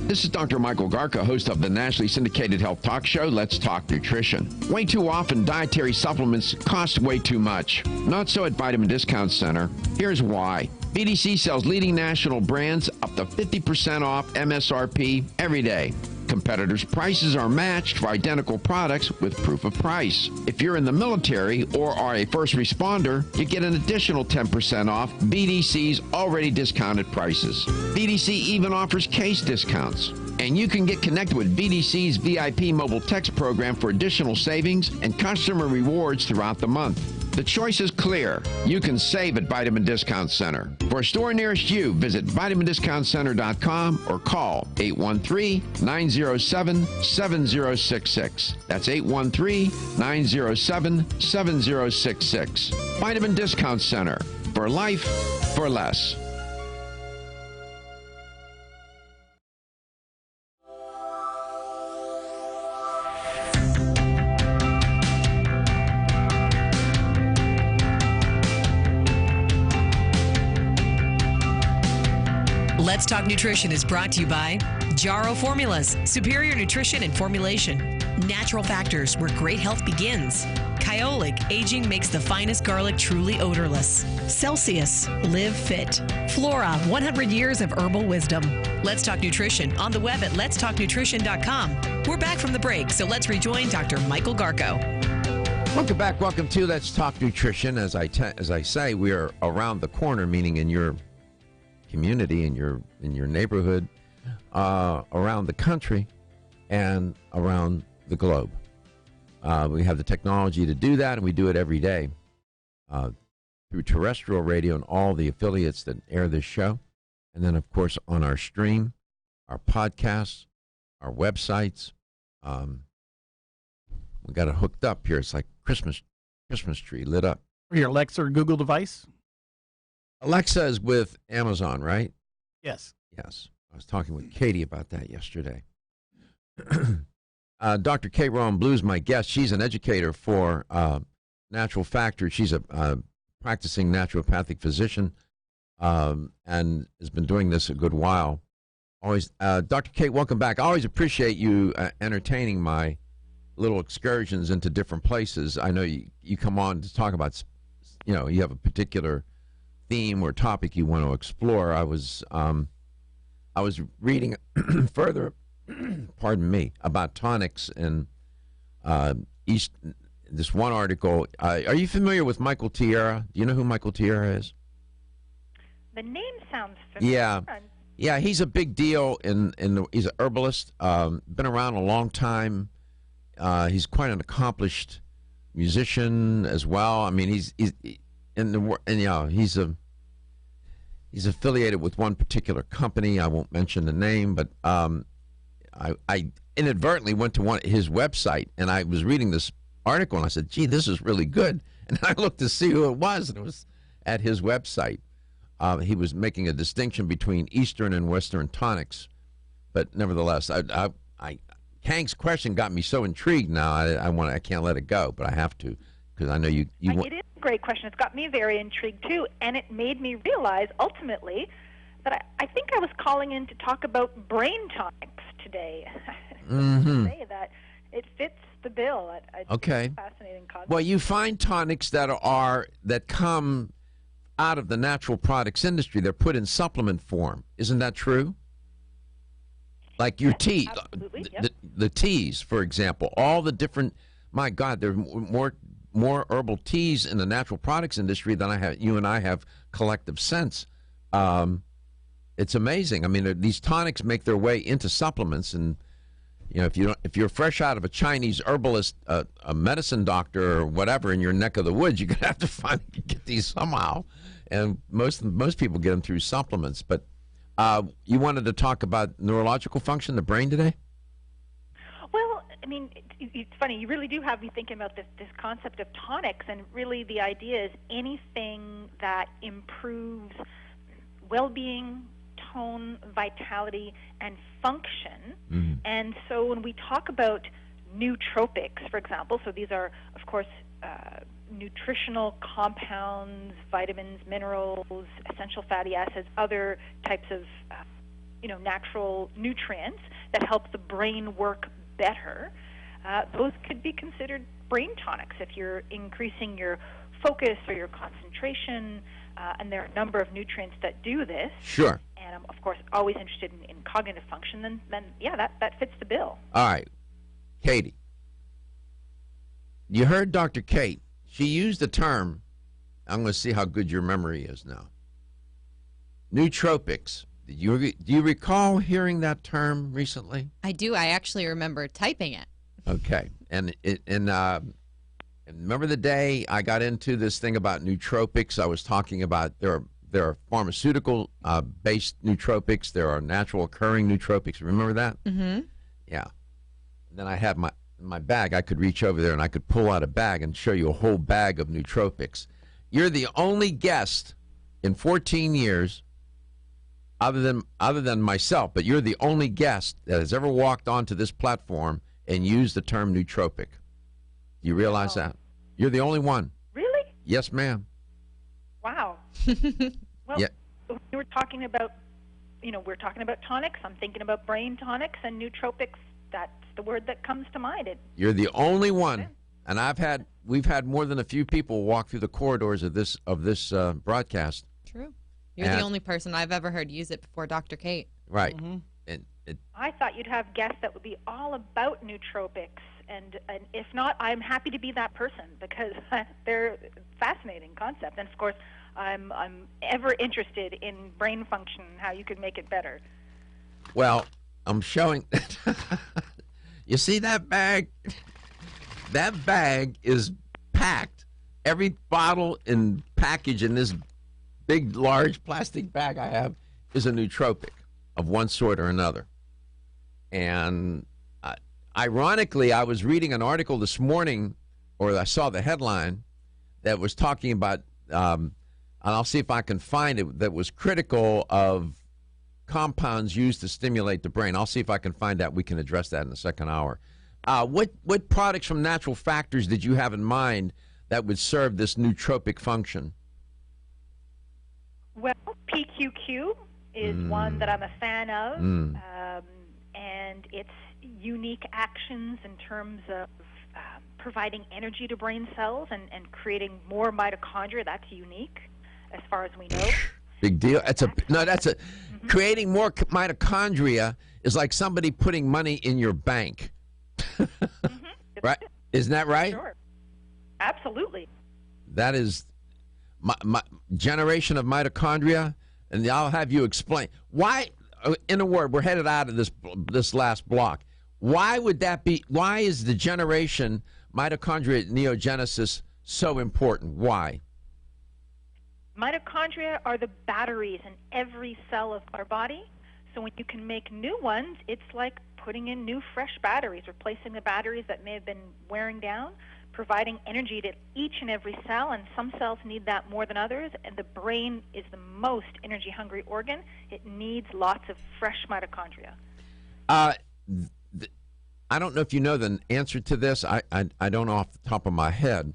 This is Dr. Michael Garka, host of the nationally syndicated health talk show, Let's Talk Nutrition. Way too often, dietary supplements cost way too much. Not so at Vitamin Discount Center. Here's why. VDC sells leading national brands up to 50% off MSRP every day. competitors' prices are matched for identical products with proof of price. If you're in the military or are a first responder, you get an additional 10% off BDC's already discounted prices. BDC even offers case discounts. And you can get connected with BDC's VIP mobile text program for additional savings and customer rewards throughout the month. The choice is clear. You can save at Vitamin Discount Center. For a store nearest you, visit vitamindiscountcenter.com or call 813-907-7066. That's 813-907-7066. Vitamin Discount Center. For life, for less. Let's Talk Nutrition is brought to you by Jarrow Formulas, superior nutrition and formulation. Natural Factors, where great health begins. Kyolic, aging makes the finest garlic truly odorless. Celsius, live fit. Flora, 100 years of herbal wisdom. Let's Talk Nutrition on the web at letstalknutrition.com. We're back from the break, so let's rejoin Dr. Michael Garko. Welcome back. Welcome to Let's Talk Nutrition. As I say, we are around the corner, meaning in your community, in your neighborhood, around the country, and around the globe. We have the technology to do that, and we do it every day through terrestrial radio and all the affiliates that air this show, and then, of course, on our stream, our podcasts, our websites. We got it hooked up here. It's like Christmas tree lit up. Or your Alexa or Google device? Alexa is with Amazon, right? Yes. Yes. I was talking with Katie about that yesterday. Dr. Kay Rowan Blue is my guest. She's an educator for Natural Factors. She's a practicing naturopathic physician and has been doing this a good while. Always, Dr. Kay, welcome back. I always appreciate you entertaining my little excursions into different places. I know you come on to talk about, you have a particular theme or topic you want to explore. I was reading further, pardon me, about tonics and this one article. Are you familiar with Michael Tierra? Do you know who Michael Tierra is? The name sounds familiar. Yeah, he's a big deal he's an herbalist. Been around a long time. He's quite an accomplished musician as well. I mean, he's affiliated with one particular company. I won't mention the name, but I inadvertently went to his website, and I was reading this article, and I said, gee, this is really good. And I looked to see who it was, and it was at his website. He was making a distinction between Eastern and Western tonics. But nevertheless, Hank's question got me so intrigued now, I can't let it go, but I have to, because I know you It is a great question. It's got me very intrigued, too, and it made me realize, ultimately, that I think I was calling in to talk about brain tonics today. Mm-hmm. Say that it fits the bill. Okay. It's a fascinating concept. Well, you find tonics that come out of the natural products industry. They're put in supplement form. Isn't that true? Like your tea, absolutely, the teas, for example, all the different. My God, there are more herbal teas in the natural products industry than you and I have collective sense. It's amazing. I mean, these tonics make their way into supplements, and if you're fresh out of a Chinese herbalist, a medicine doctor or whatever in your neck of the woods, you're gonna have to get these somehow. And most people get them through supplements. But you wanted to talk about neurological function, the brain today? Well, I mean, it's funny. You really do have me thinking about this concept of tonics, and really the idea is anything that improves well-being, tone, vitality, and function. Mm-hmm. And so when we talk about nootropics, for example, so these are, of course, nutritional compounds, vitamins, minerals, essential fatty acids, other types of natural nutrients that help the brain work better. Those could be considered brain tonics if you're increasing your focus or your concentration, and there are a number of nutrients that do this. Sure. and I'm, of course, always interested in cognitive function, then yeah, that fits the bill. All right. Katie, you heard Dr. Kate. She used the term, I'm going to see how good your memory is now, nootropics. Do you recall hearing that term recently? I do. I actually remember typing it. Okay. And remember the day I got into this thing about nootropics? I was talking about there are pharmaceutical based nootropics. There are natural occurring nootropics. Remember that? Mm-hmm. Yeah. And then I had my bag. I could reach over there and I could pull out a bag and show you a whole bag of nootropics. You're the only guest in 14 years, other than myself, but you're the only guest that has ever walked onto this platform and used the term nootropic. Do you realize that? You're the only one. Really? Yes, ma'am. Wow. Well, yeah. we were talking about, we're talking about tonics. I'm thinking about brain tonics and nootropics. That's the word that comes to mind. You're the only one, and we've had more than a few people walk through the corridors of this broadcast. True. You're the only person I've ever heard use it before Dr. Kate. Right. Mm-hmm. And I thought you'd have guests that would be all about nootropics, and if not, I'm happy to be that person because they're a fascinating concept. And of course, I'm ever interested in brain function, how you can make it better. Well, I'm showing. You see that bag? That bag is packed. Every bottle and package in this big, large plastic bag I have is a nootropic of one sort or another. And ironically, I was reading an article this morning, or I saw the headline, that was talking about, and I'll see if I can find it, that was critical of compounds used to stimulate the brain. I'll see if I can find that. We can address that in the second hour. What products from Natural Factors did you have in mind that would serve this nootropic function? Well, PQQ is one that I'm a fan of, and its unique actions in terms of providing energy to brain cells and creating more mitochondria. That's unique as far as we know. Big deal. Creating more mitochondria is like somebody putting money in your bank. Right? Isn't that right? Sure. Absolutely. That is my generation of mitochondria, and I'll have you explain why. In a word, we're headed out of this last block. Why would that be? Why is the generation mitochondria neogenesis so important? Why? Mitochondria are the batteries in every cell of our body. So when you can make new ones, it's like putting in new, fresh batteries, replacing the batteries that may have been wearing down, providing energy to each and every cell, and some cells need that more than others, and the brain is the most energy-hungry organ. It needs lots of fresh mitochondria. I don't know if you know the answer to this. I don't know off the top of my head.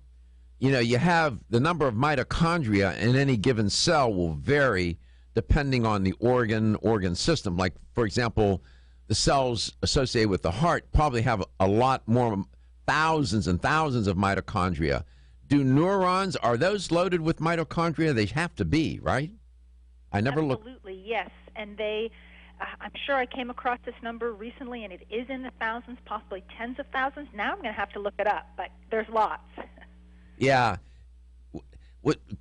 You have the number of mitochondria in any given cell will vary depending on the organ system. Like, for example, the cells associated with the heart probably have a lot more, thousands and thousands of mitochondria. Do neurons, are those loaded with mitochondria? They have to be, right? I never looked. Absolutely, yes. And they, I'm sure I came across this number recently, and it is in the thousands, possibly tens of thousands. Now I'm going to have to look it up, but there's lots. Yeah.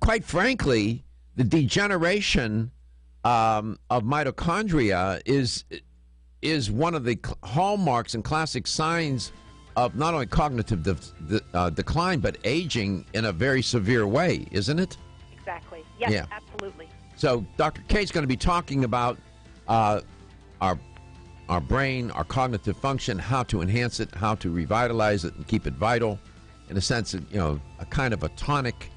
Quite frankly, the degeneration of mitochondria is one of the hallmarks and classic signs of not only cognitive decline, but aging in a very severe way, isn't it? Exactly. Yes, yeah. Absolutely. So Dr. Kate's going to be talking about our brain, our cognitive function, how to enhance it, how to revitalize it and keep it vital. In a sense, a kind of a tonic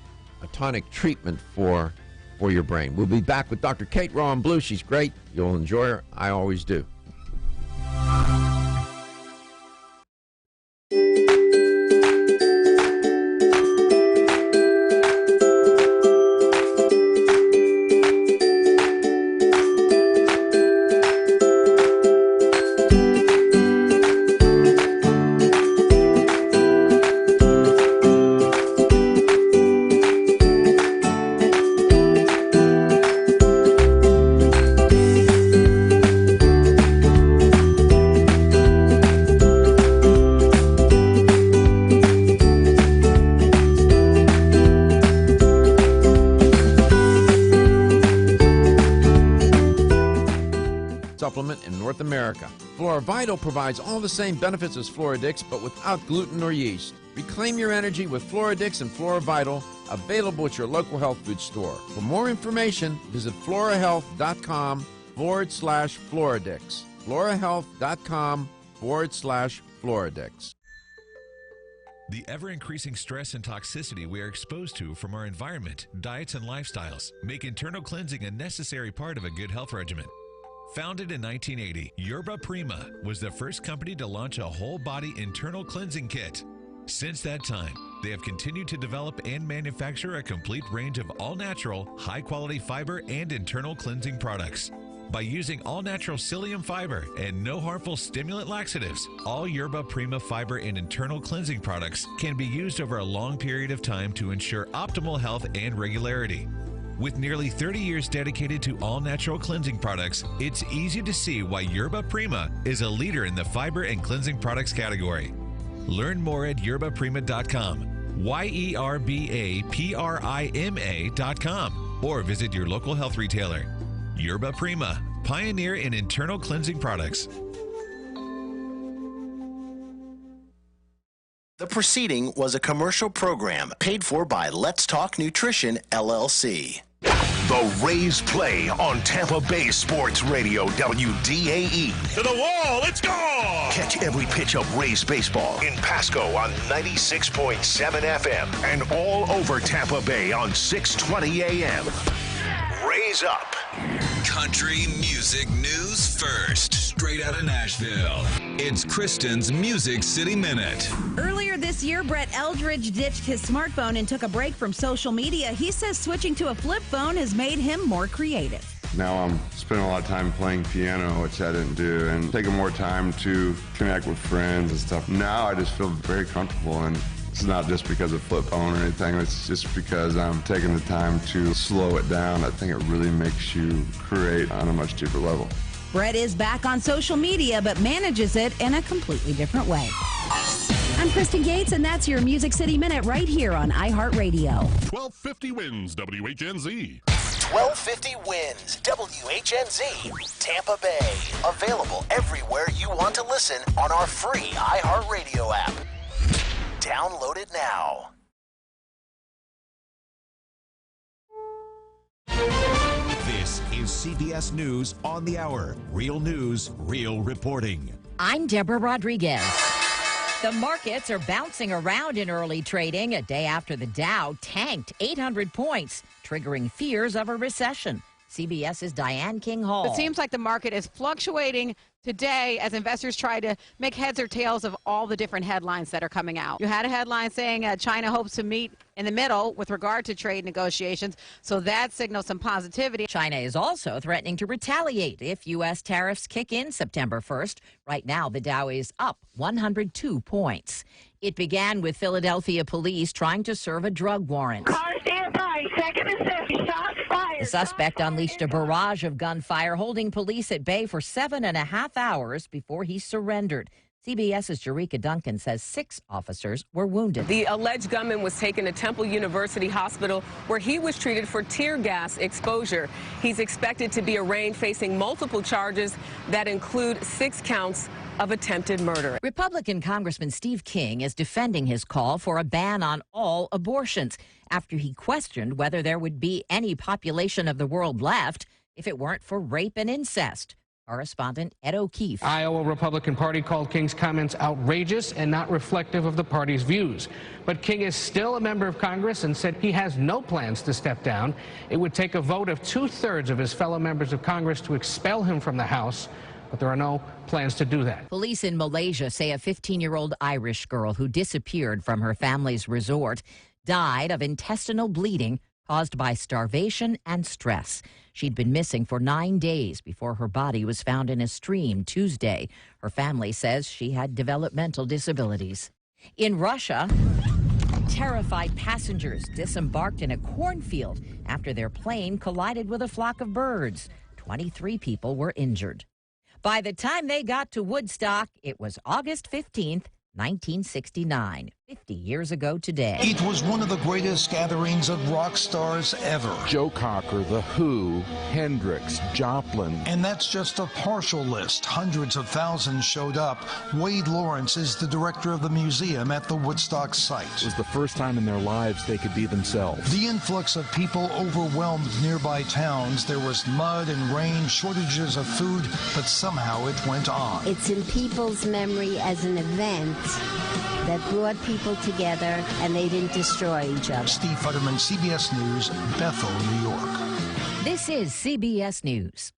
treatment for your brain. We'll be back with Dr. Kate Rowan Blue. She's great. You'll enjoy her. I always do. supplement in North America. FloraVital provides all the same benefits as Floradix, but without gluten or yeast. Reclaim your energy with Floradix and FloraVital, available at your local health food store. For more information, visit florahealth.com/Floradix. florahealth.com/Floradix. The ever-increasing stress and toxicity we are exposed to from our environment, diets, and lifestyles make internal cleansing a necessary part of a good health regimen. Founded in 1980, Yerba Prima was the first company to launch a whole-body internal cleansing kit. Since that time, they have continued to develop and manufacture a complete range of all-natural, high-quality fiber and internal cleansing products. By using all-natural psyllium fiber and no harmful stimulant laxatives, all Yerba Prima fiber and internal cleansing products can be used over a long period of time to ensure optimal health and regularity. With nearly 30 years dedicated to all-natural cleansing products, it's easy to see why Yerba Prima is a leader in the fiber and cleansing products category. Learn more at yerbaprima.com, YERBAPRIMA.com, or visit your local health retailer. Yerba Prima, pioneer in internal cleansing products. The preceding was a commercial program paid for by Let's Talk Nutrition, LLC. The Rays play on Tampa Bay Sports Radio, WDAE. To the wall, let's go! Catch every pitch of Rays baseball in Pasco on 96.7 FM and all over Tampa Bay on 620 AM. Rays up. Country music news first, straight out of Nashville. It's Kristen's Music City Minute. Earlier this year, Brett Eldridge ditched his smartphone and took a break from social media. He says switching to a flip phone has made him more creative. Now I'm spending a lot of time playing piano, which I didn't do, and taking more time to connect with friends and stuff. Now I just feel very comfortable, and it's not just because of flip phone or anything. It's just because I'm taking the time to slow it down. I think it really makes you create on a much deeper level. Brett is back on social media, but manages it in a completely different way. I'm Kristen Gates, and that's your Music City Minute right here on iHeartRadio. 1250 wins WHNZ. 1250 wins WHNZ, Tampa Bay. Available everywhere you want to listen on our free iHeartRadio app. Download it now. This is CBS News on the Hour. Real news, real reporting. I'm Deborah Rodriguez. The markets are bouncing around in early trading a day after the Dow tanked 800 points, triggering fears of a recession. CBS's Diane King Hall. It seems like the market is fluctuating today as investors try to make heads or tails of all the different headlines that are coming out. You had a headline saying China hopes to meet in the middle with regard to trade negotiations, so that signals some positivity. China is also threatening to retaliate if U.S. tariffs kick in September 1st. Right now, the Dow is up 102 points. It began with Philadelphia police trying to serve a drug warrant. Car stand by, second and 7, shots fired. The suspect unleashed a barrage of gunfire, holding police at bay for 7.5 hours before he surrendered. CBS's Jerika Duncan says 6 officers were wounded. The alleged gunman was taken to Temple University Hospital, where he was treated for tear gas exposure. He's expected to be arraigned, facing multiple charges that include 6 counts of attempted murder. Republican Congressman Steve King is defending his call for a ban on all abortions after he questioned whether there would be any population of the world left if it weren't for rape and incest. Correspondent Ed O'Keefe. Iowa Republican Party called King's comments outrageous and not reflective of the party's views. But King is still a member of Congress and said he has no plans to step down. It would take a vote of 2/3 of his fellow members of Congress to expel him from the House, but there are no plans to do that. Police in Malaysia say a 15-year-old Irish girl who disappeared from her family's resort died of intestinal bleeding caused by starvation and stress. She'd been missing for 9 days before her body was found in a stream Tuesday. Her family says she had developmental disabilities. In Russia, terrified passengers disembarked in a cornfield after their plane collided with a flock of birds. 23 people were injured. By the time they got to Woodstock, it was August 15th, 1969. 50 years ago today. It was one of the greatest gatherings of rock stars ever. Joe Cocker, The Who, Hendrix, Joplin. And that's just a partial list. Hundreds of thousands showed up. Wade Lawrence is the director of the museum at the Woodstock site. It was the first time in their lives they could be themselves. The influx of people overwhelmed nearby towns. There was mud and rain, shortages of food, but somehow it went on. It's in people's memory as an event that brought people together and they didn't destroy each other. Steve Futterman, CBS News, Bethel, New York. This is CBS News.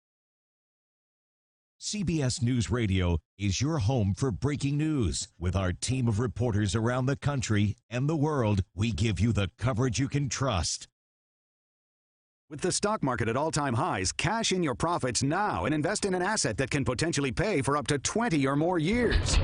CBS News Radio is your home for breaking news. With our team of reporters around the country and the world, we give you the coverage you can trust. With the stock market at all-time highs, cash in your profits now and invest in an asset that can potentially pay for up to 20 or more years.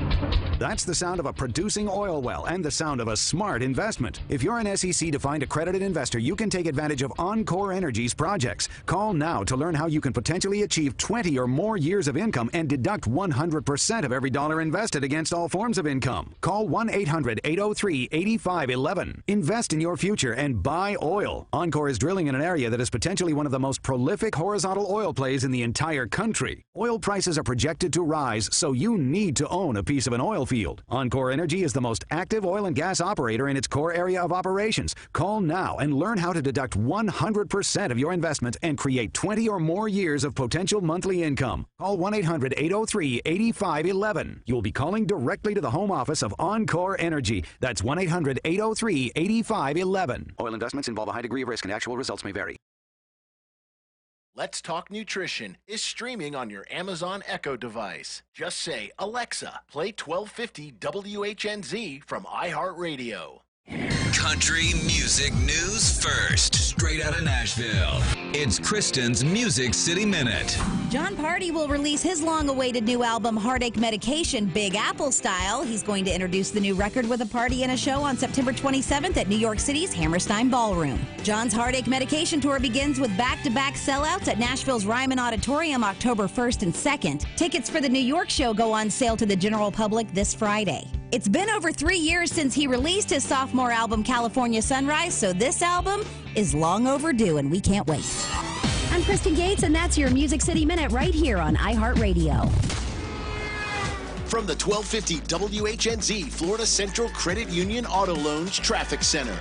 That's the sound of a producing oil well and the sound of a smart investment. If you're an SEC-defined accredited investor, you can take advantage of Encore Energy's projects. Call now to learn how you can potentially achieve 20 or more years of income and deduct 100% of every dollar invested against all forms of income. Call 1-800-803-8511. Invest in your future and buy oil. Encore is drilling in an area that is potentially one of the most prolific horizontal oil plays in the entire country. Oil prices are projected to rise, so you need to own a piece of an oil field. Encore Energy is the most active oil and gas operator in its core area of operations. Call now and learn how to deduct 100% of your investment and create 20 or more years of potential monthly income. Call 1-800-803-8511. You will be calling directly to the home office of Encore Energy. That's 1-800-803-8511. Oil investments involve a high degree of risk and actual results may vary. Let's Talk Nutrition is streaming on your Amazon Echo device. Just say, Alexa, play 1250 WHNZ from iHeartRadio. Country music news first, straight out of Nashville. It's Kristen's Music City Minute. John Party will release his long-awaited new album, Heartache Medication, Big Apple style. He's going to introduce the new record with a party and a show on September 27th at New York City's Hammerstein Ballroom. John's Heartache Medication tour begins with back-to-back sellouts at Nashville's Ryman Auditorium October 1st and 2nd. Tickets for the New York show go on sale to the general public this Friday. It's been over 3 years since he released his sophomore album, California Sunrise, so this album is long overdue, and we can't wait. I'm Kristen Gates, and that's your Music City Minute right here on iHeartRadio. From the 1250 WHNZ Florida Central Credit Union Auto Loans Traffic Center.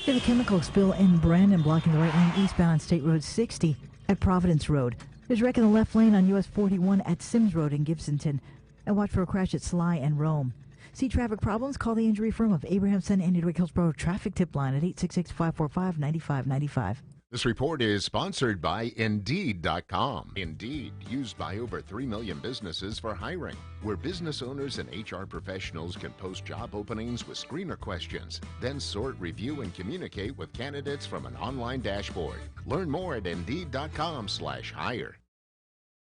There's a chemical spill in Brandon blocking the right lane eastbound on State Road 60 at Providence Road. There's wreck in the left lane on US 41 at Sims Road in Gibsonton. And watch for a crash at Sly and Rome. See traffic problems? Call the injury firm of Abrahamson and Edwick Hillsborough traffic tip line at 866-545-9595. This report is sponsored by Indeed.com. Indeed, used by over 3 million businesses for hiring, where business owners and HR professionals can post job openings with screener questions, then sort, review, and communicate with candidates from an online dashboard. Learn more at Indeed.com/hire.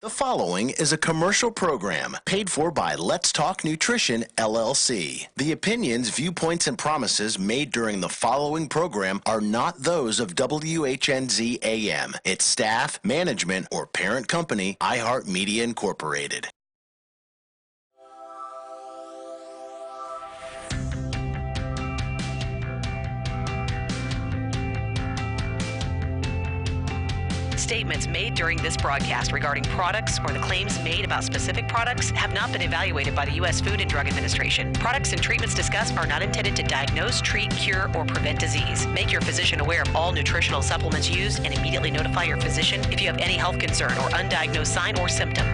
The following is a commercial program paid for by Let's Talk Nutrition, LLC. The opinions, viewpoints, and promises made during the following program are not those of WHNZ AM, its staff, management, or parent company, iHeartMedia Incorporated. Statements made during this broadcast regarding products or the claims made about specific products have not been evaluated by the U.S. Food and Drug Administration. Products and treatments discussed are not intended to diagnose, treat, cure, or prevent disease. Make your physician aware of all nutritional supplements used and immediately notify your physician if you have any health concern or undiagnosed sign or symptom.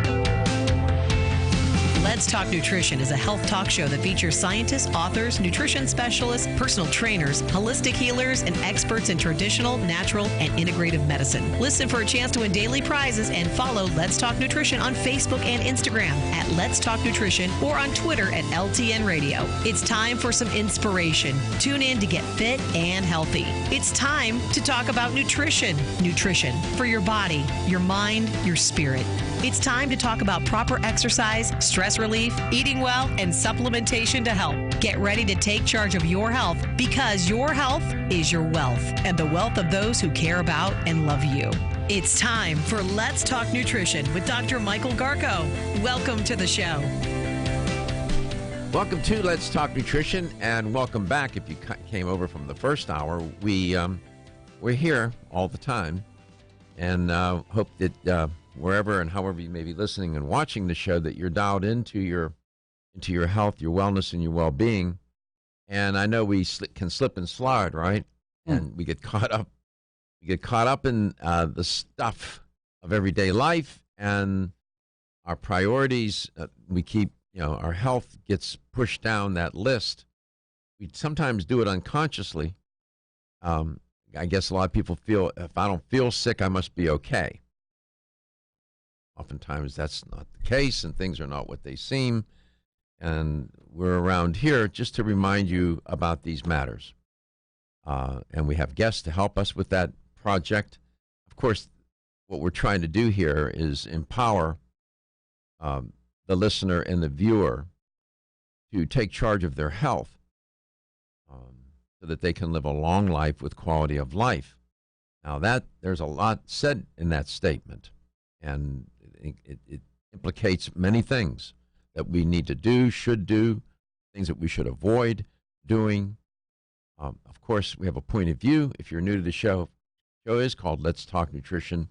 Let's Talk Nutrition is a health talk show that features scientists, authors, nutrition specialists, personal trainers, holistic healers, and experts in traditional, natural, and integrative medicine. Listen for a chance to win daily prizes and follow Let's Talk Nutrition on Facebook and Instagram at Let's Talk Nutrition or on Twitter at LTN Radio. It's time for some inspiration. Tune in to get fit and healthy. It's time to talk about nutrition. Nutrition for your body, your mind, your spirit. It's time to talk about proper exercise, stress relief, eating well, and supplementation to help. Get ready to take charge of your health because your health is your wealth and the wealth of those who care about and love you. It's time for Let's Talk Nutrition with Dr. Michael Garko. Welcome to the show. Welcome to Let's Talk Nutrition, and welcome back. If you came over from the first hour, we're here all the time, and hope that wherever and however you may be listening and watching the show, that you're dialed into your health, your wellness, and your well-being. And I know we can slip and slide, right? And we get caught up. We get caught up in the stuff of everyday life and our priorities. We keep, our health gets pushed down that list. We sometimes do it unconsciously. I guess a lot of people feel, if I don't feel sick, I must be okay. Oftentimes that's not the case, and things are not what they seem. And we're around here just to remind you about these matters. And we have guests to help us with that project. Of course, what we're trying to do here is empower the listener and the viewer to take charge of their health so that they can live a long life with quality of life. Now, there's a lot said in that statement, and it implicates many things that we need to do, should do, things that we should avoid doing. Of course, we have a point of view. If you're new to the show is called Let's Talk Nutrition.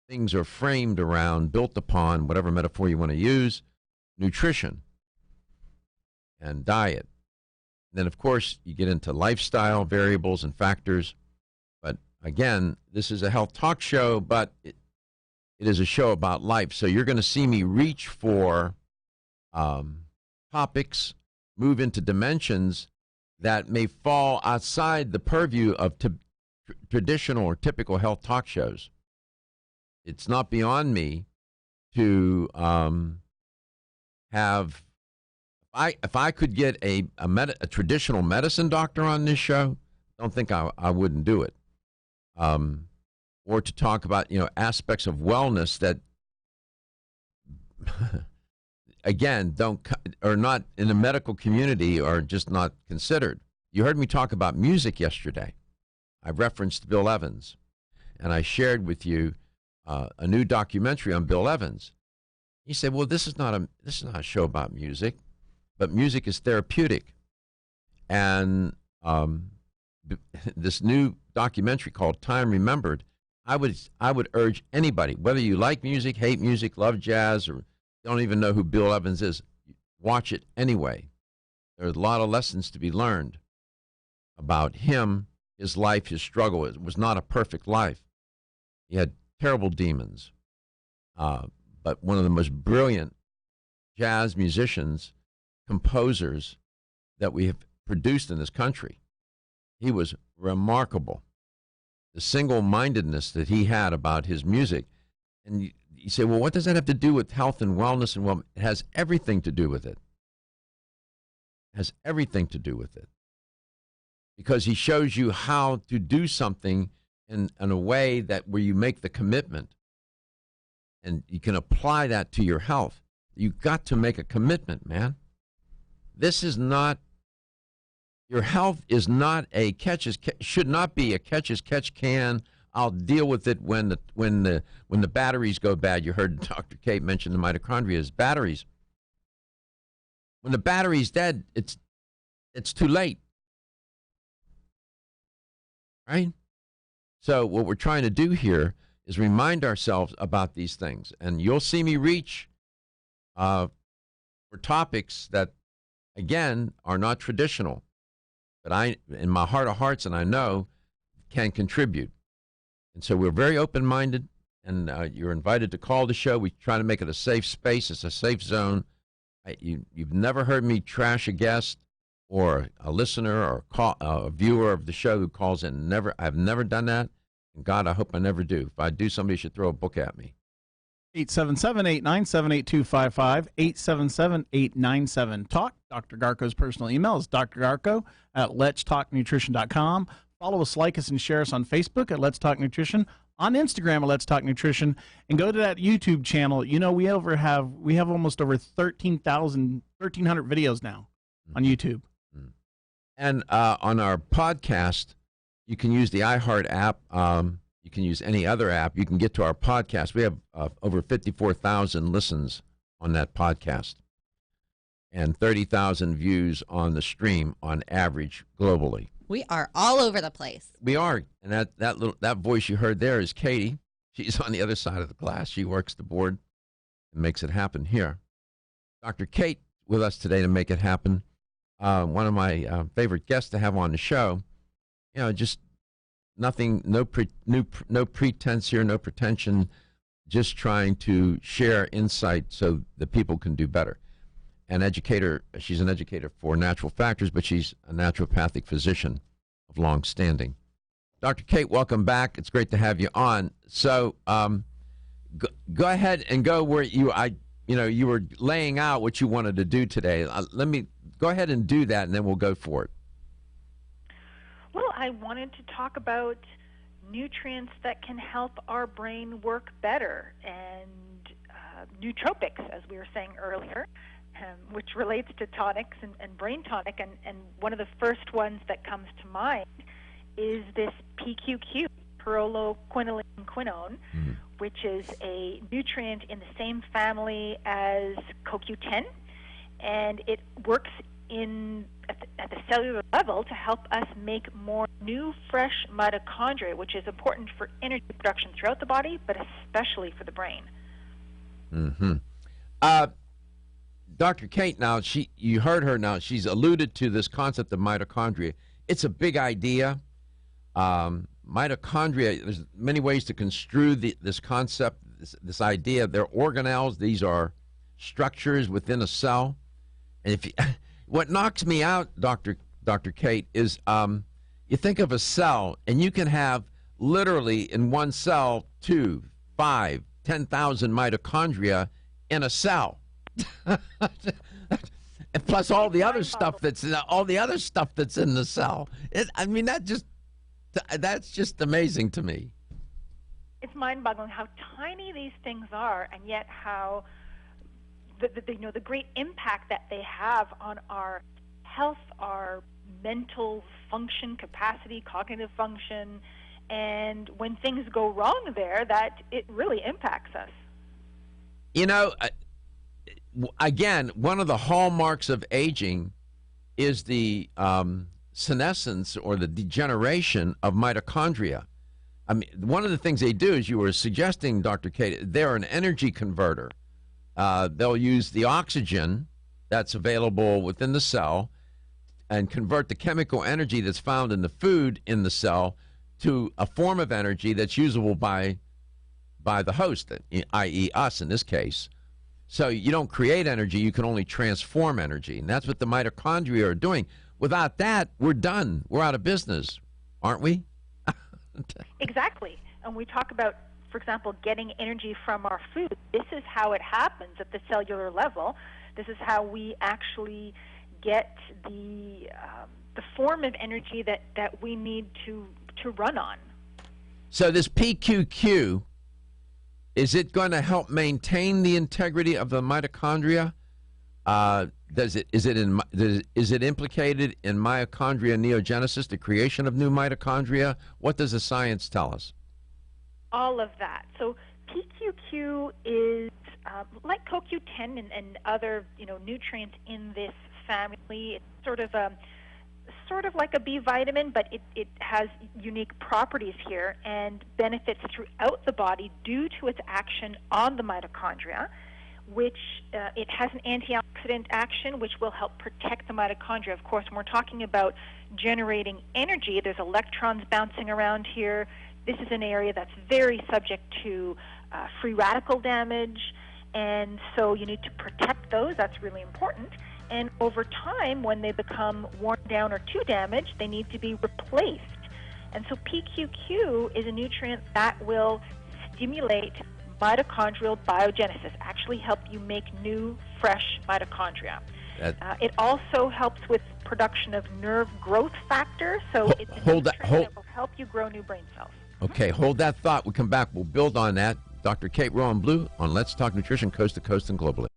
Things are framed around, built upon, whatever metaphor you want to use, nutrition and diet. And then, of course, you get into lifestyle variables and factors. But again, this is a health talk show, but it is a show about life. So you're going to see me reach for topics, move into dimensions that may fall outside the purview of traditional or typical health talk shows. It's not beyond me to have, if I could get a traditional medicine doctor on this show, don't think I wouldn't do it. Or to talk about, aspects of wellness that, again, are not in the medical community, are just not considered. You heard me talk about music yesterday. I referenced Bill Evans, and I shared with you a new documentary on Bill Evans. He said, "Well, this is not a show about music, but music is therapeutic." And this new documentary called Time Remembered, I would urge anybody, whether you like music, hate music, love jazz, or don't even know who Bill Evans is, watch it anyway. There's a lot of lessons to be learned about him, his life, his struggle. It was not a perfect life. He had terrible demons. But one of the most brilliant jazz musicians, composers that we have produced in this country. He was remarkable. The single-mindedness that he had about his music. And you say, well, what does that have to do with health and wellness and It has everything to do with it. It has everything to do with it. Because he shows you how to do something in a way that where you make the commitment and you can apply that to your health. You've got to make a commitment, man. This is not, your health is not a should not be a catch can. I'll deal with it when the batteries go bad. You heard Dr. Kate mention the mitochondria's batteries. When the battery's dead, it's too late. Right? So what we're trying to do here is remind ourselves about these things. And you'll see me reach for topics that, again, are not traditional, but I, in my heart of hearts, and I know, can contribute. And so we're very open-minded, and you're invited to call the show. We try to make it a safe space. It's a safe zone. You've never heard me trash a guest or a listener or a viewer of the show who calls in. I've never done that. And God, I hope I never do. If I do, somebody should throw a book at me. 877-897-8255, 877-897-TALK. Dr. Garko's personal email is drgarko@letstalknutrition.com. Follow us, like us, and share us on Facebook at Let's Talk Nutrition, on Instagram at Let's Talk Nutrition, and go to that YouTube channel. We have almost over 1,300 videos now on YouTube. And on our podcast, you can use the iHeart app. You can use any other app. You can get to our podcast. We have over 54,000 listens on that podcast. and 30,000 views on the stream on average globally. We are all over the place. We are, and that voice you heard there is Katie. She's on the other side of the glass. She works the board and makes it happen here. Dr. Kate with us today to make it happen. One of my favorite guests to have on the show. You know, just nothing, no pretense here, no pretension, just trying to share insight so that people can do better. An educator, she's an educator for natural factors, but she's a naturopathic physician of long standing. Dr. Kate, welcome back. It's great to have you on. So go ahead and go where you were laying out what you wanted to do today. Let me go ahead and do that, and then we'll go for it. Well, I wanted to talk about nutrients that can help our brain work better, and nootropics, as we were saying earlier, which relates to tonics and brain tonic. And one of the first ones that comes to mind is this PQQ, pyrroloquinoline quinone, which is a nutrient in the same family as CoQ10, and it works at the cellular level to help us make more new, fresh mitochondria, which is important for energy production throughout the body, but especially for the brain. Dr. Kate, now you heard her. Now she's alluded to this concept of mitochondria. It's a big idea. Mitochondria. There's many ways to construe this concept, this idea. They're organelles. These are structures within a cell. And what knocks me out, Dr. Kate, is you think of a cell, and you can have literally in one cell 2, 5, 10,000 mitochondria in a cell. And plus all the other stuff that's in the cell. That's just amazing to me. It's mind-boggling how tiny these things are, and yet how the great impact that they have on our health, our mental function, capacity, cognitive function, and when things go wrong there, that it really impacts us. You know, again, one of the hallmarks of aging is the senescence or the degeneration of mitochondria. I mean, one of the things they do, as you were suggesting, Dr. Kate, they're an energy converter. They'll use the oxygen that's available within the cell and convert the chemical energy that's found in the food in the cell to a form of energy that's usable by the host, i.e. us in this case. So you don't create energy, you can only transform energy. And that's what the mitochondria are doing. Without that, we're done. We're out of business, aren't we? Exactly. And we talk about, for example, getting energy from our food. This is how it happens at the cellular level. This is how we actually get the form of energy that we need to run on. So this PQQ, is it going to help maintain the integrity of the mitochondria? Is it implicated in mitochondria neogenesis, the creation of new mitochondria? What does the science tell us? All of that. So PQQ is like CoQ10 and other nutrients in this family. It's sort of like a B vitamin, but it has unique properties here and benefits throughout the body due to its action on the mitochondria, which it has an antioxidant action which will help protect the mitochondria. Of course, when we're talking about generating energy, there's electrons bouncing around here. This is an area that's very subject to free radical damage, and so you need to protect those. That's really important. And over time, when they become worn down or too damaged, they need to be replaced. And so PQQ is a nutrient that will stimulate mitochondrial biogenesis, actually help you make new, fresh mitochondria. It also helps with production of nerve growth factor, so it's a nutrient that will help you grow new brain cells. Okay, hold that thought. We'll come back. We'll build on that. Dr. Kate Rowan Blue on Let's Talk Nutrition, coast to coast and globally.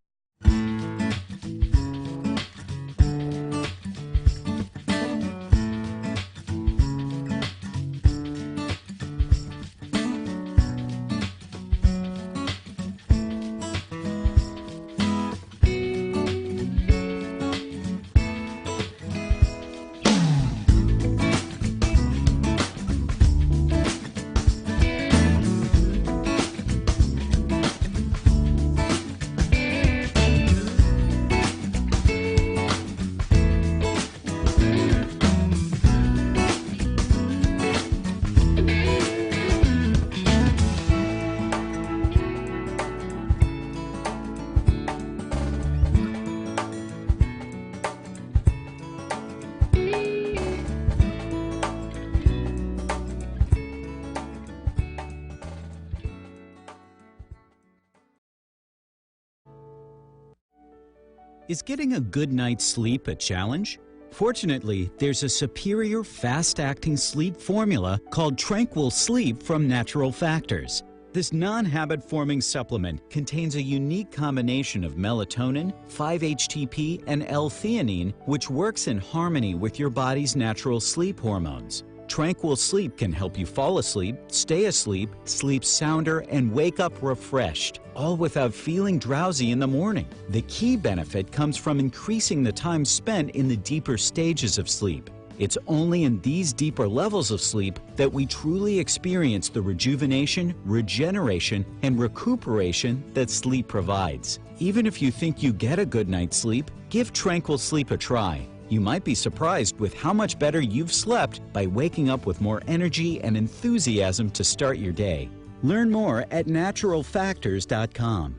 Is getting a good night's sleep a challenge? Fortunately, there's a superior fast-acting sleep formula called Tranquil Sleep from Natural Factors. This non-habit-forming supplement contains a unique combination of melatonin, 5-HTP, and L-theanine, which works in harmony with your body's natural sleep hormones. Tranquil Sleep can help you fall asleep, stay asleep, sleep sounder, and wake up refreshed, all without feeling drowsy in the morning. The key benefit comes from increasing the time spent in the deeper stages of sleep. It's only in these deeper levels of sleep that we truly experience the rejuvenation, regeneration, and recuperation that sleep provides. Even if you think you get a good night's sleep, give Tranquil Sleep a try. You might be surprised with how much better you've slept by waking up with more energy and enthusiasm to start your day. Learn more at naturalfactors.com.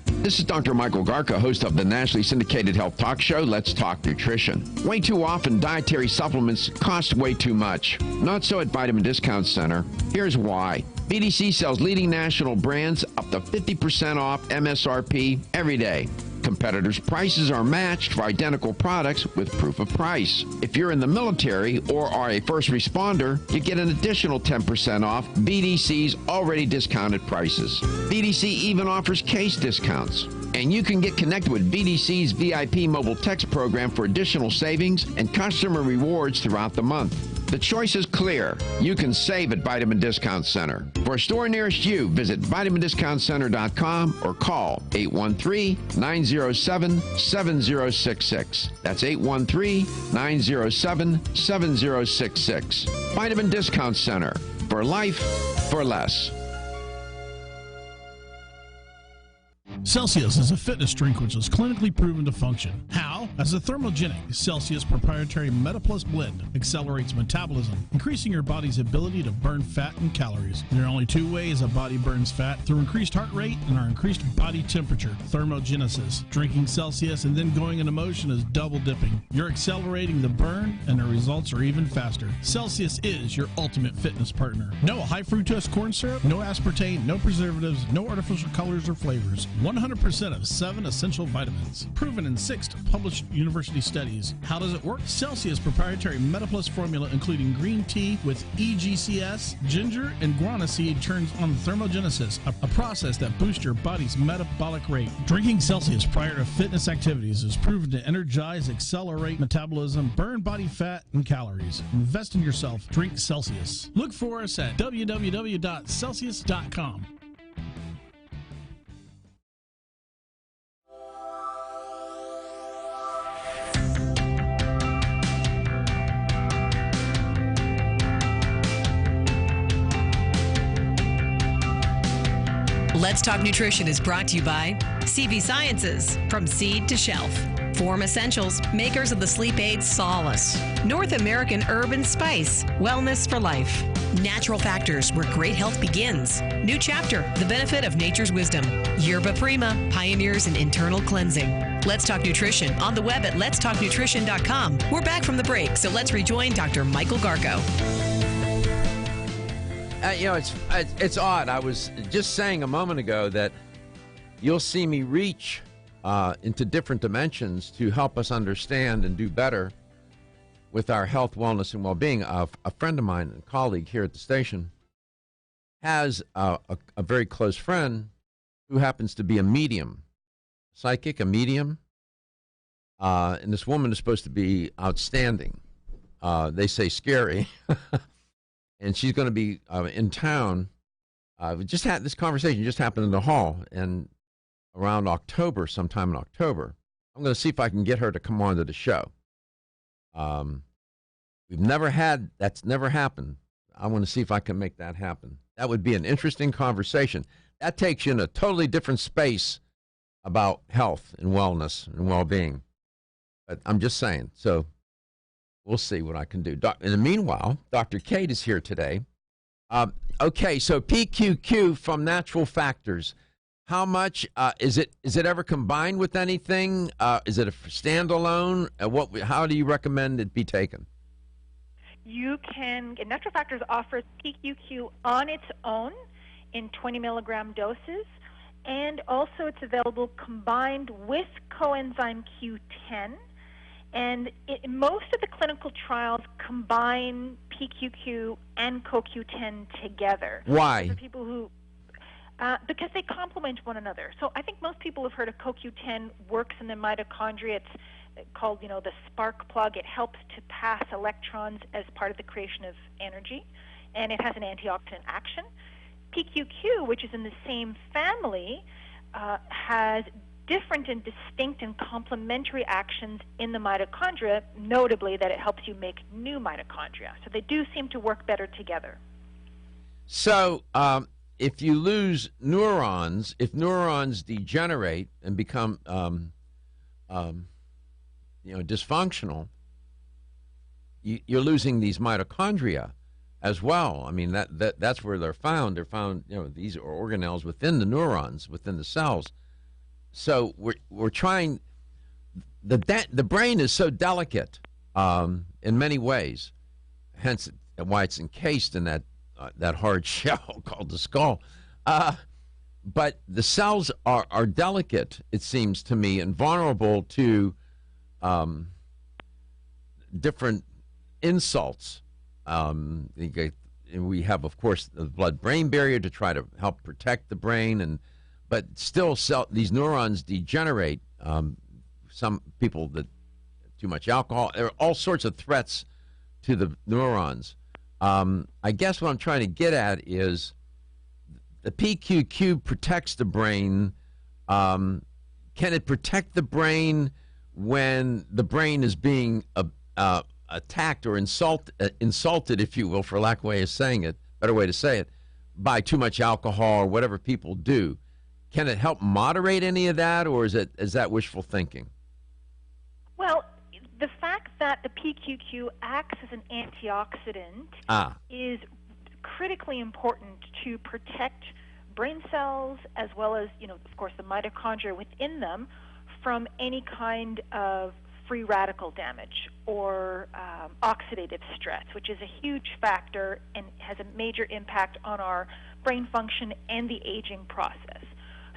This is Dr. Michael Garka, host of the nationally syndicated health talk show, Let's Talk Nutrition. Way too often, dietary supplements cost way too much. Not so at Vitamin Discount Center. Here's why. BDC sells leading national brands up to 50% off MSRP every day. Competitors' prices are matched for identical products with proof of price. If you're in the military or are a first responder, you get an additional 10% off BDC's already discounted prices. BDC even offers case discounts. And you can get connected with BDC's VIP mobile text program for additional savings and customer rewards throughout the month. The choice is clear. You can save at Vitamin Discount Center. For a store nearest you, visit vitamindiscountcenter.com or call 813-907-7066. That's 813-907-7066. Vitamin Discount Center. For life, for less. Celsius is a fitness drink which is clinically proven to function. How? As a thermogenic, Celsius proprietary MetaPlus blend accelerates metabolism, increasing your body's ability to burn fat and calories. There are only two ways a body burns fat: through increased heart rate and our increased body temperature, thermogenesis. Drinking Celsius and then going into motion is double dipping. You're accelerating the burn and the results are even faster. Celsius is your ultimate fitness partner. No high fructose corn syrup, no aspartame, no preservatives, no artificial colors or flavors. 100% of 7 essential vitamins. Proven in 6 published university studies. How does it work? Celsius proprietary MetaPlus formula, including green tea with EGCS, ginger, and guarana seed, turns on thermogenesis, a process that boosts your body's metabolic rate. Drinking Celsius prior to fitness activities is proven to energize, accelerate metabolism, burn body fat and calories. Invest in yourself. Drink Celsius. Look for us at www.celsius.com. Let's Talk Nutrition is brought to you by CV Sciences, from seed to shelf. Form Essentials, makers of the sleep aid Solace. North American Herb and Spice, wellness for life. Natural Factors, where great health begins. New chapter, the benefit of nature's wisdom. Yerba Prima, pioneers in internal cleansing. Let's Talk Nutrition, on the web at letstalknutrition.com. We're back from the break, so let's rejoin Dr. Michael Garko. It's odd. I was just saying a moment ago that you'll see me reach into different dimensions to help us understand and do better with our health, wellness, and well-being. A friend of mine, a colleague here at the station, has a very close friend who happens to be a medium, psychic, a medium. And this woman is supposed to be outstanding. They say scary. And she's going to be in town. We just had this conversation just happened in the hall, and around October, sometime in October, I'm going to see if I can get her to come on to the show. That's never happened. I want to see if I can make that happen. That would be an interesting conversation. That takes you in a totally different space about health and wellness and well-being. But I'm just saying. So we'll see what I can do. In the meanwhile, Dr. Kate is here today. Okay, so PQQ from Natural Factors. How much is it ever combined with anything? Is it a standalone? How do you recommend it be taken? You can, Natural Factors offers PQQ on its own in 20 milligram doses. And also it's available combined with coenzyme Q10. And most of the clinical trials combine PQQ and CoQ10 together. Why? For people who, because they complement one another. So I think most people have heard of CoQ10 works in the mitochondria. It's called, the spark plug. It helps to pass electrons as part of the creation of energy, and it has an antioxidant action. PQQ, which is in the same family, has different and distinct and complementary actions in the mitochondria, notably that it helps you make new mitochondria. So they do seem to work better together. So if you lose neurons, if neurons degenerate and become dysfunctional, you're losing these mitochondria as well. I mean, that's where they're found. They're found, these are organelles within the neurons, within the cells. So we're trying. The brain is so delicate in many ways, hence why it's encased in that hard shell called the skull. But the cells are delicate, it seems to me, and vulnerable to different insults. We have, of course, the blood-brain barrier to try to help protect the brain, but still these neurons degenerate. Some people that too much alcohol, there are all sorts of threats to the neurons. I guess what I'm trying to get at is the PQQ protects the brain. Can it protect the brain when the brain is being attacked or insulted, if you will, for lack of a way of saying it, better way to say it, by too much alcohol or whatever people do? Can it help moderate any of that, or is that wishful thinking? Well, the fact that the PQQ acts as an antioxidant is critically important to protect brain cells as well as, of course, the mitochondria within them from any kind of free radical damage or oxidative stress, which is a huge factor and has a major impact on our brain function and the aging process.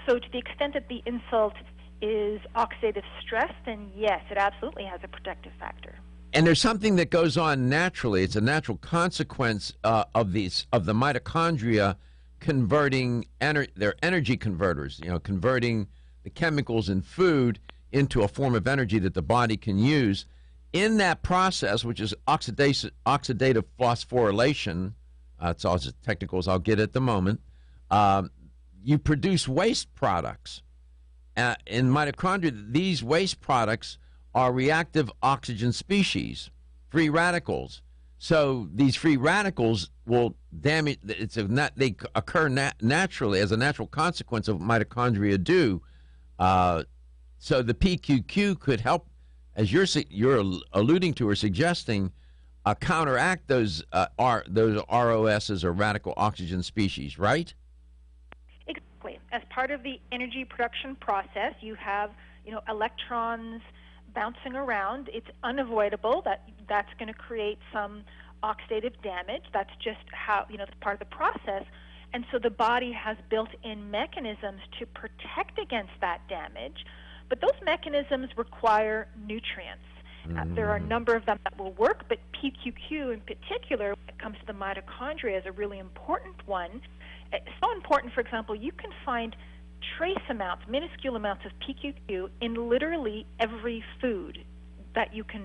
So to the extent that the insult is oxidative stress, then yes, it absolutely has a protective factor. And there's something that goes on naturally. It's a natural consequence of the mitochondria converting their energy converters, converting the chemicals in food into a form of energy that the body can use. In that process, which is oxidative phosphorylation, it's all as technical as I'll get at the moment, you produce waste products. In mitochondria, these waste products are reactive oxygen species, free radicals. So these free radicals will damage. They occur naturally as a natural consequence of what mitochondria do. So the PQQ could help, as you're alluding to or suggesting, counteract those ROSs or radical oxygen species, right? Exactly. As part of the energy production process, you have electrons bouncing around. It's unavoidable that's going to create some oxidative damage. That's just how it's part of the process. And so the body has built-in mechanisms to protect against that damage. But those mechanisms require nutrients. There are a number of them that will work, but PQQ in particular, when it comes to the mitochondria, is a really important one. It's so important, for example, you can find trace amounts, minuscule amounts of PQQ in literally every food that you can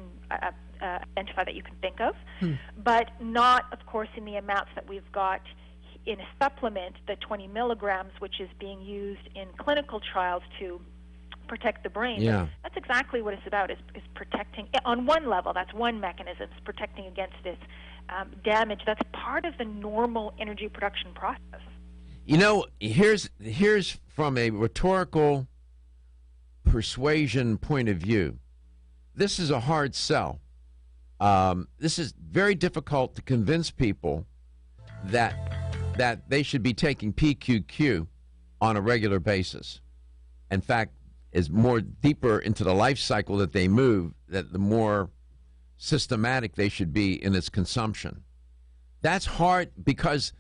identify, that you can think of, but not, of course, in the amounts that we've got in a supplement, the 20 milligrams, which is being used in clinical trials to protect the brain. Yeah. That's exactly what it's about, is protecting, on one level, that's one mechanism, is protecting against this damage. That's part of the normal energy production process. Here's from a rhetorical persuasion point of view. This is a hard sell. This is very difficult to convince people that they should be taking PQQ on a regular basis. In fact, as more deeper into the life cycle that they move, that the more systematic they should be in its consumption. That's hard because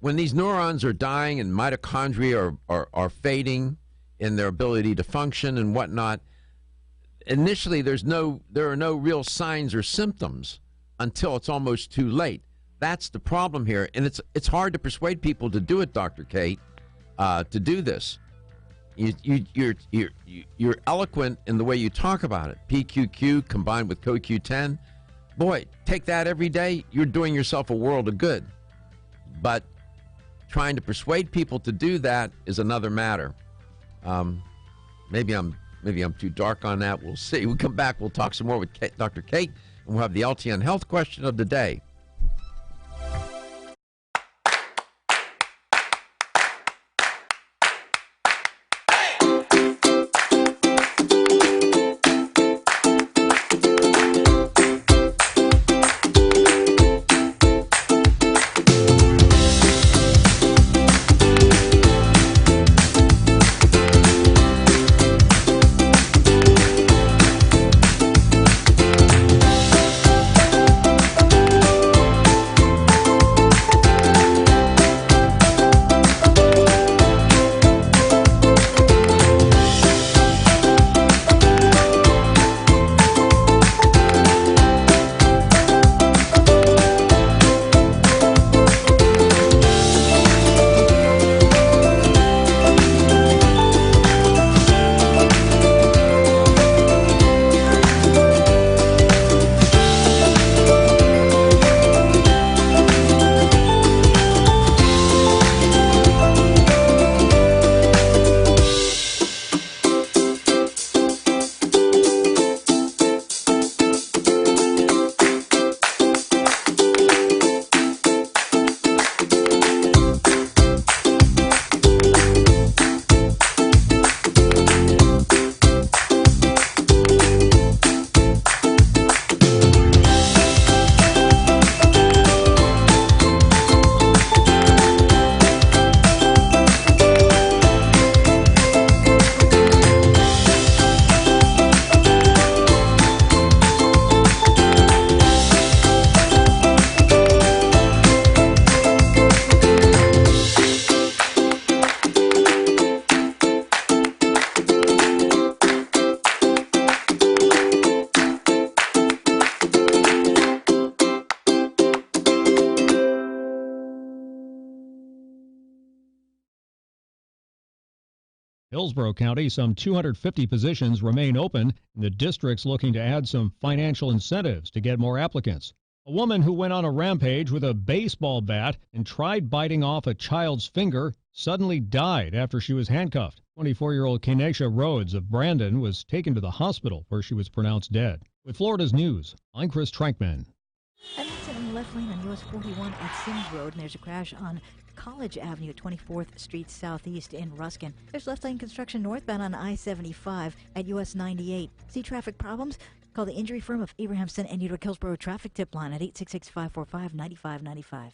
when these neurons are dying and mitochondria are fading in their ability to function and whatnot, initially there are no real signs or symptoms until it's almost too late. That's the problem here, and it's hard to persuade people to do it, Dr. Kate, to do this. You're eloquent in the way you talk about it. PQQ combined with CoQ10. Boy, take that every day. You're doing yourself a world of good. But trying to persuade people to do that is another matter. Maybe I'm too dark on that. We'll see. We'll come back. We'll talk some more with Dr. Kate, and we'll have the LTN Health question of the day. Hillsborough County, some 250 positions remain open, and the district's looking to add some financial incentives to get more applicants. A woman who went on a rampage with a baseball bat and tried biting off a child's finger suddenly died after she was handcuffed. 24-year-old Kenesha Rhodes of Brandon was taken to the hospital where she was pronounced dead. With Florida's news, I'm Chris Trankman. An accident in the left lane on US 41 at Sims Road, and there's a crash on College Avenue at 24th Street Southeast in Ruskin. There's left lane construction northbound on I-75 at US 98. See traffic problems? Call the injury firm of Abrahamson and Utica Hillsborough traffic tip line at 866-545-9595.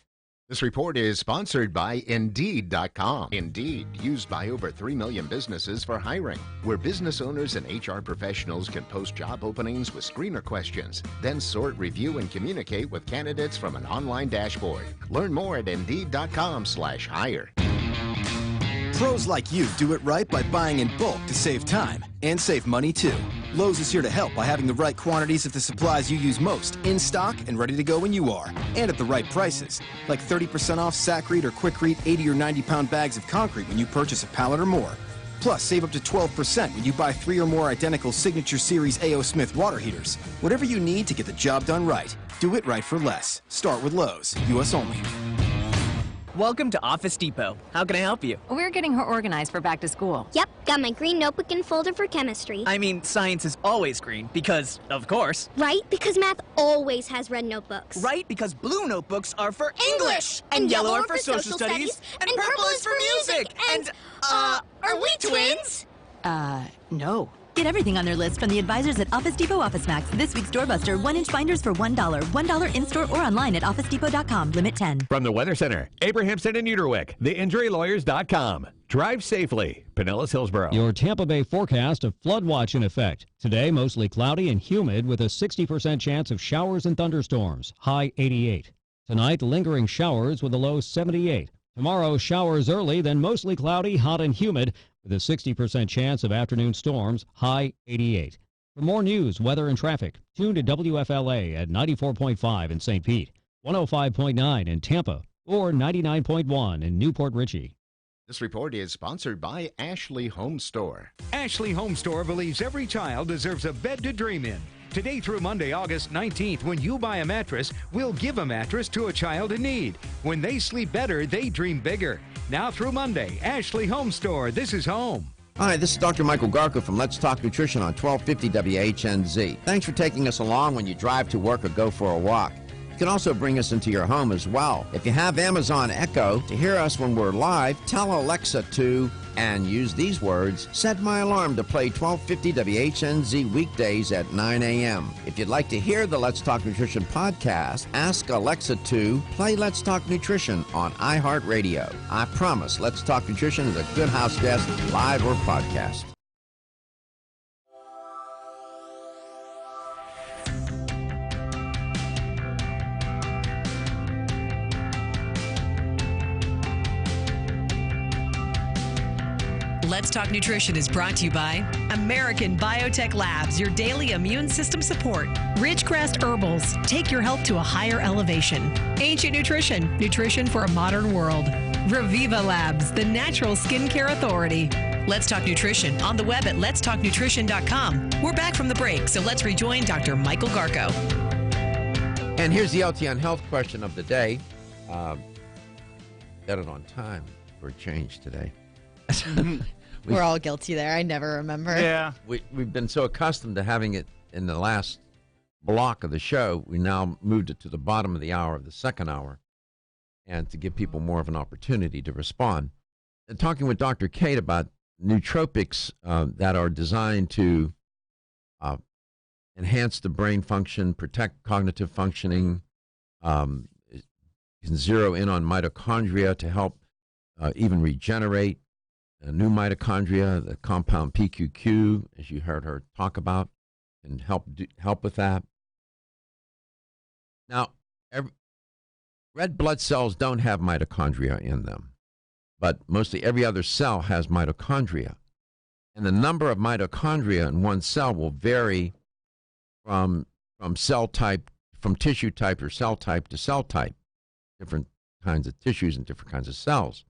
This report is sponsored by Indeed.com. Indeed, used by over 3 million businesses for hiring, where business owners and HR professionals can post job openings with screener questions, then sort, review, and communicate with candidates from an online dashboard. Learn more at Indeed.com/hire. Pros like you do it right by buying in bulk to save time and save money too. Lowe's is here to help by having the right quantities of the supplies you use most in stock and ready to go when you are, and at the right prices, like 30% off Sakrete or Quikrete 80 or 90-pound bags of concrete when you purchase a pallet or more. Plus, save up to 12% when you buy 3 or more identical Signature Series A.O. Smith water heaters. Whatever you need to get the job done right, do it right for less. Start with Lowe's, U.S. only. Welcome to Office Depot. How can I help you? We're getting her organized for back to school. Yep, got my green notebook and folder for chemistry. I mean, science is always green, because, of course. Right, because math always has red notebooks. Right, because blue notebooks are for English! And yellow are for social studies! And purple is for music! And, are we twins? No. Get everything on their list from the advisors at Office Depot Office Max. This week's doorbuster, 1-inch binders for $1. $1 in-store or online at OfficeDepot.com. Limit 10. From the Weather Center, Abrahamson and Uterwick, theinjurylawyers.com. Drive safely. Pinellas Hillsborough. Your Tampa Bay forecast of flood watch in effect. Today, mostly cloudy and humid with a 60% chance of showers and thunderstorms. High 88. Tonight, lingering showers with a low 78. Tomorrow, showers early, then mostly cloudy, hot and humid, with a 60% chance of afternoon storms, high 88. For more news, weather, and traffic, tune to WFLA at 94.5 in St. Pete, 105.9 in Tampa, or 99.1 in Newport Richey. This report is sponsored by Ashley Home Store. Ashley Home Store believes every child deserves a bed to dream in. Today through Monday, August 19th, when you buy a mattress, we'll give a mattress to a child in need. When they sleep better, they dream bigger. Now through Monday, Ashley Home Store. This is home. Hi, this is Dr. Michael Garko from Let's Talk Nutrition on 1250 WHNZ. Thanks for taking us along when you drive to work or go for a walk. You can also bring us into your home as well. If you have Amazon Echo, to hear us when we're live, tell Alexa to, and use these words, set my alarm to play 1250 WHNZ weekdays at 9 a.m. If you'd like to hear the Let's Talk Nutrition podcast, ask Alexa to play Let's Talk Nutrition on iHeartRadio. I promise Let's Talk Nutrition is a good house guest, live or podcast. Let's Talk Nutrition is brought to you by American Biotech Labs, your daily immune system support. Ridgecrest Herbals, take your health to a higher elevation. Ancient Nutrition, nutrition for a modern world. Reviva Labs, the natural skincare authority. Let's Talk Nutrition on the web at letstalknutrition.com. We're back from the break, so let's rejoin Dr. Michael Garko. And here's the LTN Health question of the day. Got it on time for a change today. We're all guilty there. I never remember. Yeah. We've been so accustomed to having it in the last block of the show, we now moved it to the bottom of the hour of the second hour, and to give people more of an opportunity to respond. And talking with Dr. Kate about nootropics that are designed to enhance the brain function, protect cognitive functioning, can zero in on mitochondria to help even regenerate. New mitochondria, the compound PQQ, as you heard her talk about, can help with that. Now, red blood cells don't have mitochondria in them, but mostly every other cell has mitochondria. And the number of mitochondria in one cell will vary from cell type, from tissue type or cell type to cell type, different kinds of tissues and different kinds of cells.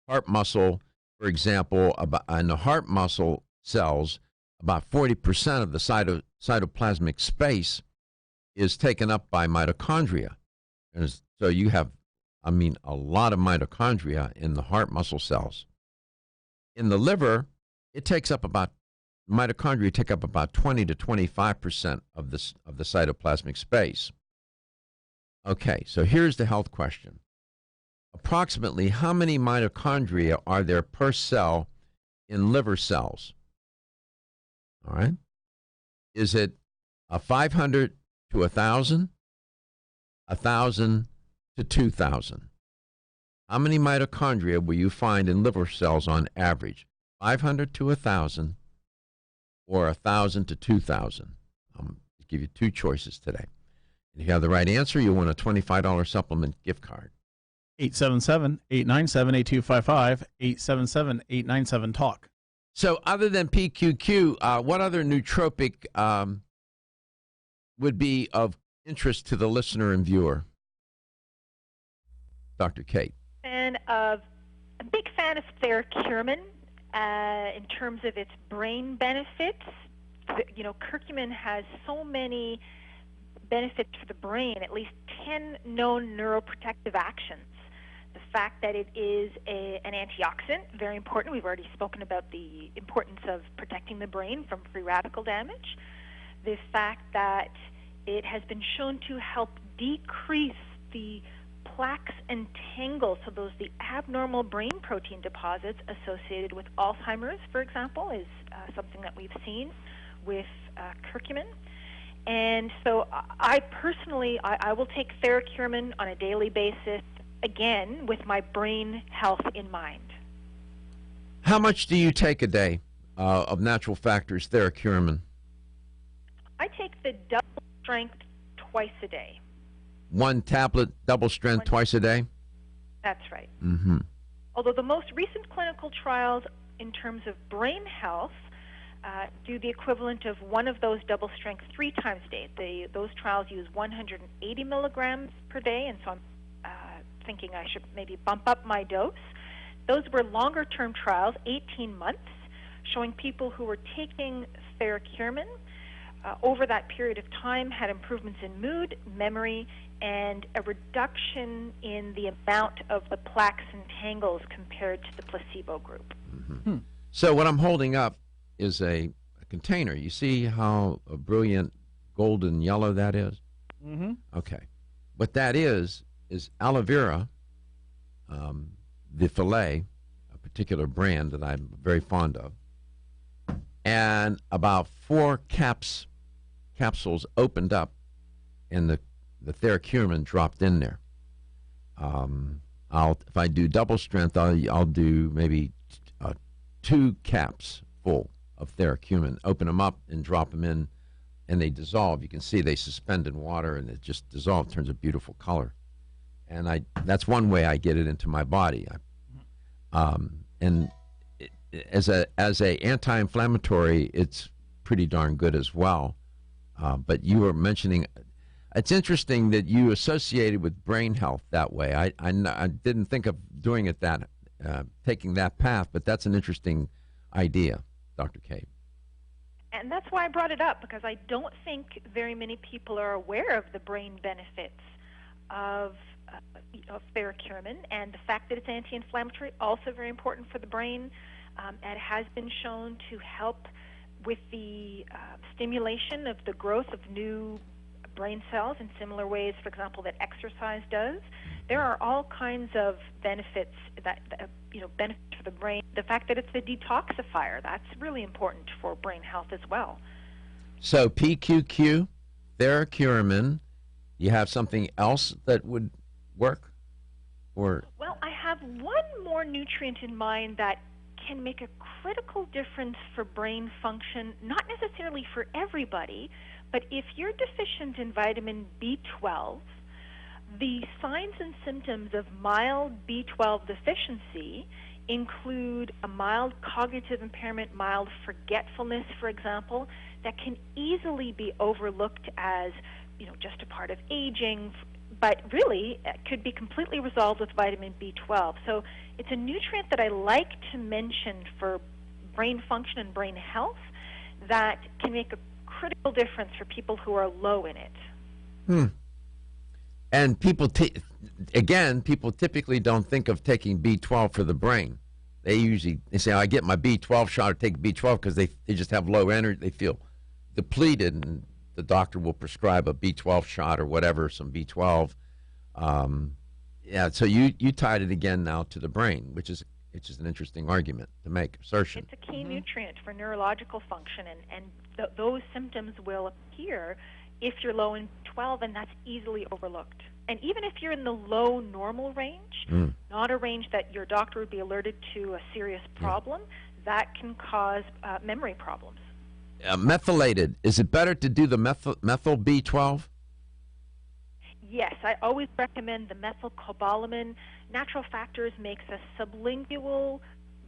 Heart muscle, for example, in the heart muscle cells, about 40% of the cytoplasmic space is taken up by mitochondria. And so you have, a lot of mitochondria in the heart muscle cells. In the liver, mitochondria take up about 20 to 25% of the cytoplasmic space. Okay, so here's the health question. Approximately how many mitochondria are there per cell in liver cells? All right. Is it 500 to 1,000? 1,000 to 2,000? How many mitochondria will you find in liver cells on average? 500 to 1,000 or 1,000 to 2,000? I'm going to give you two choices today. And if you have the right answer, you'll win a $25 supplement gift card. 877-897-8255, 877-897-TALK. So other than PQQ, what other nootropic would be of interest to the listener and viewer? Dr. Kate. A big fan of Theracurmin in terms of its brain benefits. Curcumin has so many benefits for the brain, at least 10 known neuroprotective actions. The fact that it is an antioxidant, very important. We've already spoken about the importance of protecting the brain from free radical damage. The fact that it has been shown to help decrease the plaques and tangles, so the abnormal brain protein deposits associated with Alzheimer's, for example, is something that we've seen with curcumin. And so I personally will take Theracurmin on a daily basis, again, with my brain health in mind. How much do you take a day of Natural Factors Theracurmin? I take the double strength twice a day. One tablet, double strength, twice a day? That's right. Mm-hmm. Although the most recent clinical trials in terms of brain health do the equivalent of one of those double strength 3 times a day. Those trials use 180 milligrams per day, and so I'm thinking I should maybe bump up my dose. Those were longer-term trials, 18 months, showing people who were taking Theracurmin over that period of time had improvements in mood, memory, and a reduction in the amount of the plaques and tangles compared to the placebo group. Mm-hmm. So what I'm holding up is a container. You see how a brilliant golden yellow that is? Mm-hmm. Okay. What that is aloe vera, the fillet, a particular brand that I'm very fond of, and about 4 capsules opened up, and the Theracurmin dropped in there. If I do double strength, I'll do maybe 2 caps full of Theracurmin, open them up and drop them in, and they dissolve. You can see they suspend in water, and it just dissolves, turns a beautiful color. And that's one way I get it into my body. And as a anti-inflammatory, it's pretty darn good as well. But you were mentioning, it's interesting that you associated with brain health that way. I didn't think of doing it taking that path, but that's an interesting idea, Dr. Cade. And that's why I brought it up, because I don't think very many people are aware of the brain benefits of Theracurmin, and the fact that it's anti-inflammatory, also very important for the brain. It has been shown to help with the stimulation of the growth of new brain cells in similar ways, for example, that exercise does. There are all kinds of benefits benefits for the brain. The fact that it's a detoxifier, that's really important for brain health as well. So PQQ, Theracurmin, you have something else that would work? Or well, I have one more nutrient in mind that can make a critical difference for brain function, not necessarily for everybody, but if you're deficient in vitamin B12, the signs and symptoms of mild B12 deficiency include a mild cognitive impairment, mild forgetfulness, for example, that can easily be overlooked as, just a part of aging, but really it could be completely resolved with vitamin B12. So it's a nutrient that I like to mention for brain function and brain health that can make a critical difference for people who are low in it. And people typically don't think of taking B12 for the brain. They say, I get my B12 shot or take B12 because they just have low energy. They feel depleted, and the doctor will prescribe a B12 shot or whatever, some B12. So you tied it again now to the brain, which is an interesting argument to make, assertion. It's a key nutrient for neurological function, and those symptoms will appear if you're low in B12, and that's easily overlooked. And even if you're in the low normal range, not a range that your doctor would be alerted to a serious problem, that can cause memory problems. Methylated, is it better to do the methyl B12? Yes, I always recommend the methylcobalamin. Natural Factors makes a sublingual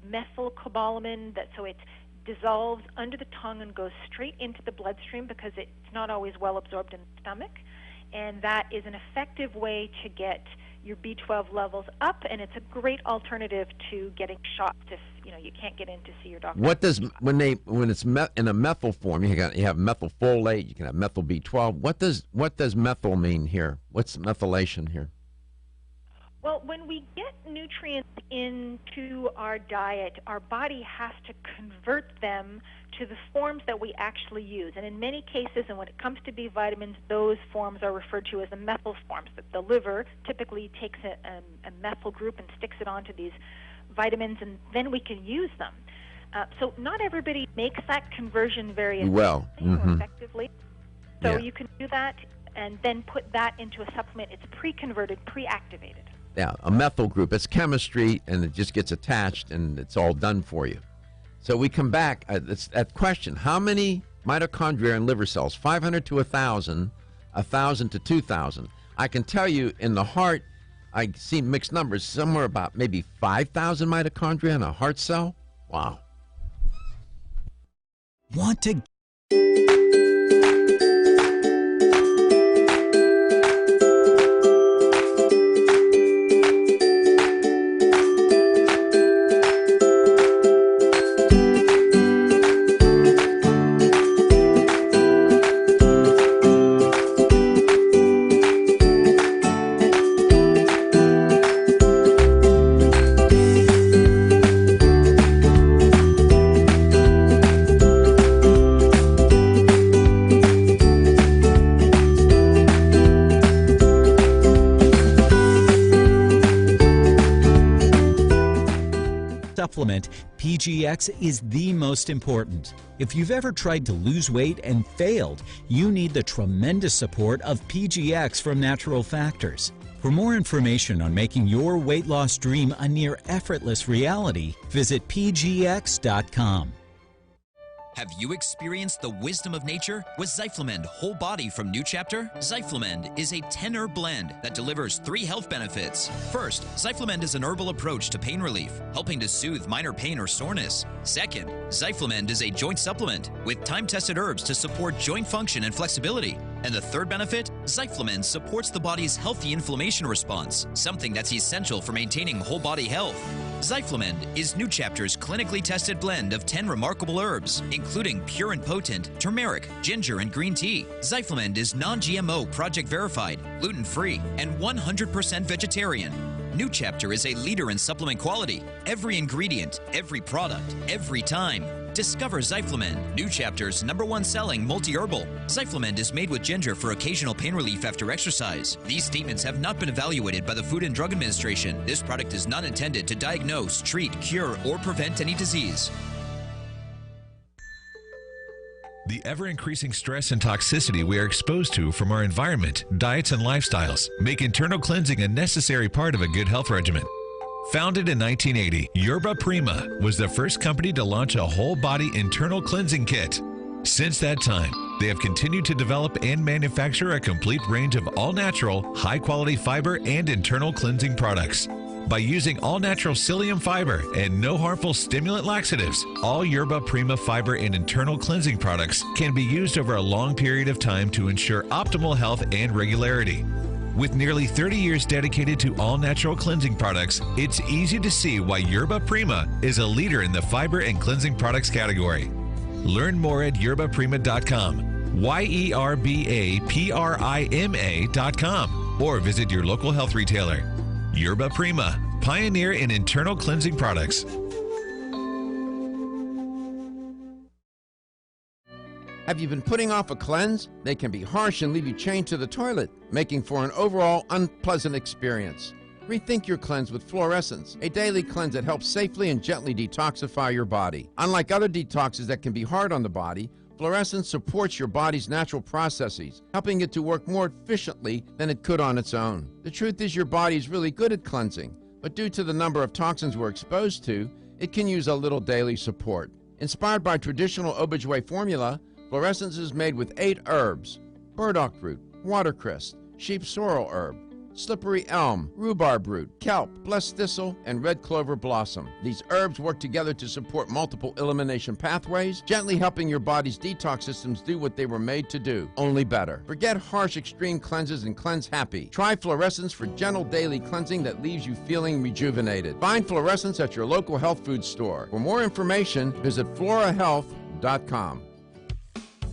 methylcobalamin so it dissolves under the tongue and goes straight into the bloodstream because it's not always well absorbed in the stomach. And that is an effective way to get your B12 levels up, and it's a great alternative to getting shots if you can't get in to see your doctor. What does when it's in a methyl form? You have methylfolate, you can have methyl B12. What does methyl mean here? What's methylation here? Well, when we get nutrients into our diet, our body has to convert them to the forms that we actually use. And in many cases, and when it comes to B vitamins, those forms are referred to as the methyl forms. That the liver typically takes a methyl group and sticks it onto these vitamins, and then we can use them. So not everybody makes that conversion very effectively. So you can do that and then put that into a supplement. It's pre-converted, pre-activated. Yeah, a methyl group. It's chemistry, and it just gets attached, and it's all done for you. So we come back at that question. How many mitochondria and liver cells? 500 to 1,000, 1,000 to 2,000. I can tell you in the heart, I see mixed numbers, somewhere about maybe 5,000 mitochondria in a heart cell. Wow. Want to supplement, PGX is the most important. If you've ever tried to lose weight and failed, you need the tremendous support of PGX from Natural Factors. For more information on making your weight loss dream a near effortless reality, visit pgx.com. Have you experienced the wisdom of nature with Zyflamend Whole Body from New Chapter? Zyflamend is a 10-herb blend that delivers 3 health benefits. First, Zyflamend is an herbal approach to pain relief, helping to soothe minor pain or soreness. Second, Zyflamend is a joint supplement with time-tested herbs to support joint function and flexibility. And the third benefit, Zyflamend supports the body's healthy inflammation response, something that's essential for maintaining whole body health. Zyflamend is New Chapter's clinically tested blend of 10 remarkable herbs, including pure and potent turmeric, ginger, and green tea. Zyflamend is non-GMO, project verified, gluten-free, and 100% vegetarian. New Chapter is a leader in supplement quality. Every ingredient, every product, every time. Discover Zyflamend, New Chapter's #1 selling multi-herbal. Zyflamend is made with ginger for occasional pain relief after exercise. These statements have not been evaluated by the Food and Drug Administration. This product is not intended to diagnose, treat, cure, or prevent any disease. The ever-increasing stress and toxicity we are exposed to from our environment, diets, and lifestyles make internal cleansing a necessary part of a good health regimen. Founded in 1980, Yerba Prima was the first company to launch a whole-body internal cleansing kit. Since that time, they have continued to develop and manufacture a complete range of all-natural, high-quality fiber and internal cleansing products. By using all-natural psyllium fiber and no harmful stimulant laxatives, all Yerba Prima fiber and internal cleansing products can be used over a long period of time to ensure optimal health and regularity. With nearly 30 years dedicated to all-natural cleansing products, it's easy to see why Yerba Prima is a leader in the fiber and cleansing products category. Learn more at yerbaprima.com, YERBAPRIMA.com, or visit your local health retailer. Yerba Prima, pioneer in internal cleansing products. Have you been putting off a cleanse? They can be harsh and leave you chained to the toilet, making for an overall unpleasant experience. Rethink your cleanse with Fluorescence, a daily cleanse that helps safely and gently detoxify your body. Unlike other detoxes that can be hard on the body, Fluorescence supports your body's natural processes, helping it to work more efficiently than it could on its own. The truth is your body is really good at cleansing, but due to the number of toxins we're exposed to, it can use a little daily support. Inspired by traditional OBGYN formula, Fluorescence is made with 8 herbs: burdock root, watercress, sheep sorrel herb, slippery elm, rhubarb root, kelp, blessed thistle, and red clover blossom. These herbs work together to support multiple elimination pathways, gently helping your body's detox systems do what they were made to do, only better. Forget harsh extreme cleanses and cleanse happy. Try Fluorescence for gentle daily cleansing that leaves you feeling rejuvenated. Find Fluorescence at your local health food store. For more information, visit florahealth.com.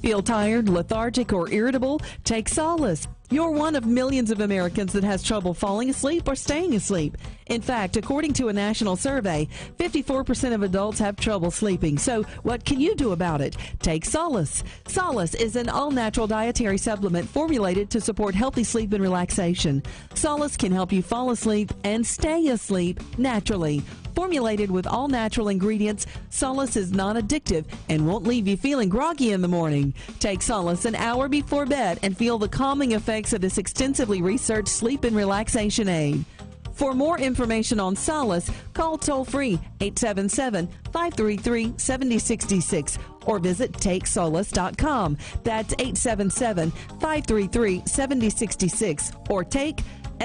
Feel tired, lethargic, or irritable? Take Solace. You're one of millions of Americans that has trouble falling asleep or staying asleep. In fact, according to a national survey, 54% of adults have trouble sleeping. So what can you do about it? Take Solace. Solace is an all-natural dietary supplement formulated to support healthy sleep and relaxation. Solace can help you fall asleep and stay asleep naturally. Formulated with all-natural ingredients, Solace is non-addictive and won't leave you feeling groggy in the morning. Take Solace an hour before bed and feel the calming effects of this extensively researched sleep and relaxation aid. For more information on Solace, call toll-free 877-533-7066 or visit TakeSolace.com. That's 877-533-7066 or take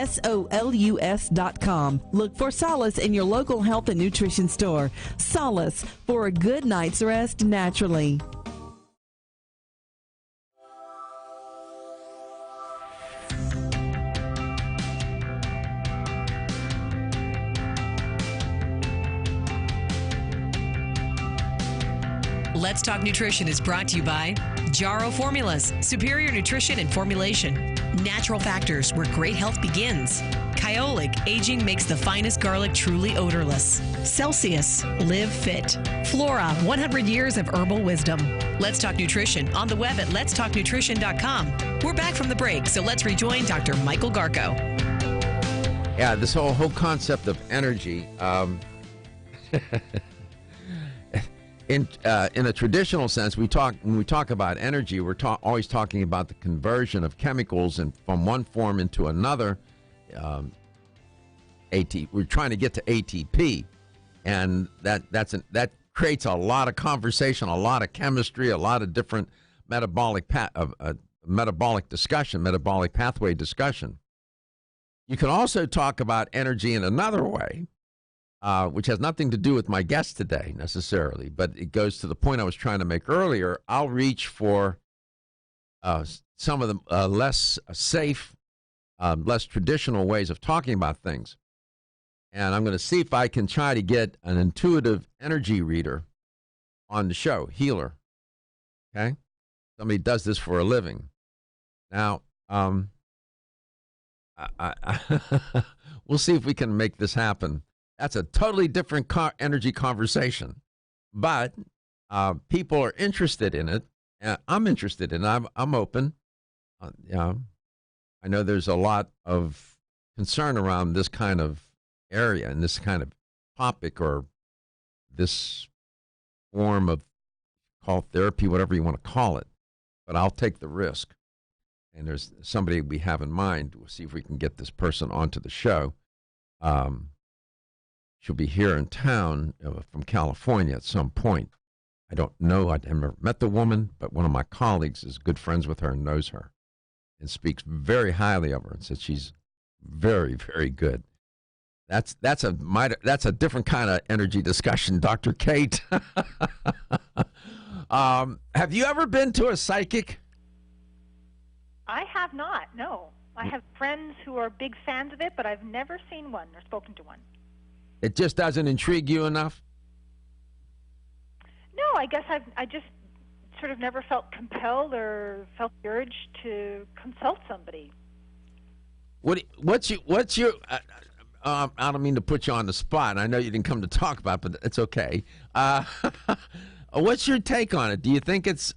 solus.com. Look for Solace in your local health and nutrition store. Solace, for a good night's rest naturally. Let's Talk Nutrition is brought to you by Jarrow Formulas, superior nutrition and formulation. Natural Factors, where great health begins. Kyolic, aging makes the finest garlic truly odorless. Celsius, live fit. Flora, 100 years of herbal wisdom. Let's Talk Nutrition on the web at letstalknutrition.com. We're back from the break, so let's rejoin Dr. Michael Garko. Yeah, this whole concept of energy. In a traditional sense, when we talk about energy, we're always talking about the conversion of chemicals from one form into another. We're trying to get to ATP, and that creates a lot of conversation, a lot of chemistry, a lot of different metabolic discussion, metabolic pathway discussion. You can also talk about energy in another way, which has nothing to do with my guest today necessarily, but it goes to the point I was trying to make earlier. I'll reach for some of the less safe, less traditional ways of talking about things. And I'm going to see if I can try to get an intuitive energy reader on the show, healer. Okay? Somebody does this for a living. Now, we'll see if we can make this happen. That's a totally different energy conversation, but people are interested in it. I'm interested in it. I'm open. I know there's a lot of concern around this kind of area and this kind of topic or this form of therapy, whatever you want to call it. But I'll take the risk. And there's somebody we have in mind. We'll see if we can get this person onto the show. She'll be here in town from California at some point. I don't know. I've never met the woman, but one of my colleagues is good friends with her and knows her and speaks very highly of her and says she's very, very good. That's a different kind of energy discussion, Dr. Kate. Have you ever been to a psychic? I have not, no. I have friends who are big fans of it, but I've never seen one or spoken to one. It just doesn't intrigue you enough? No, I guess I just sort of never felt compelled or felt the urge to consult somebody. What's your I don't mean to put you on the spot. I know you didn't come to talk about it, but it's okay. What's your take on it? Do you think it's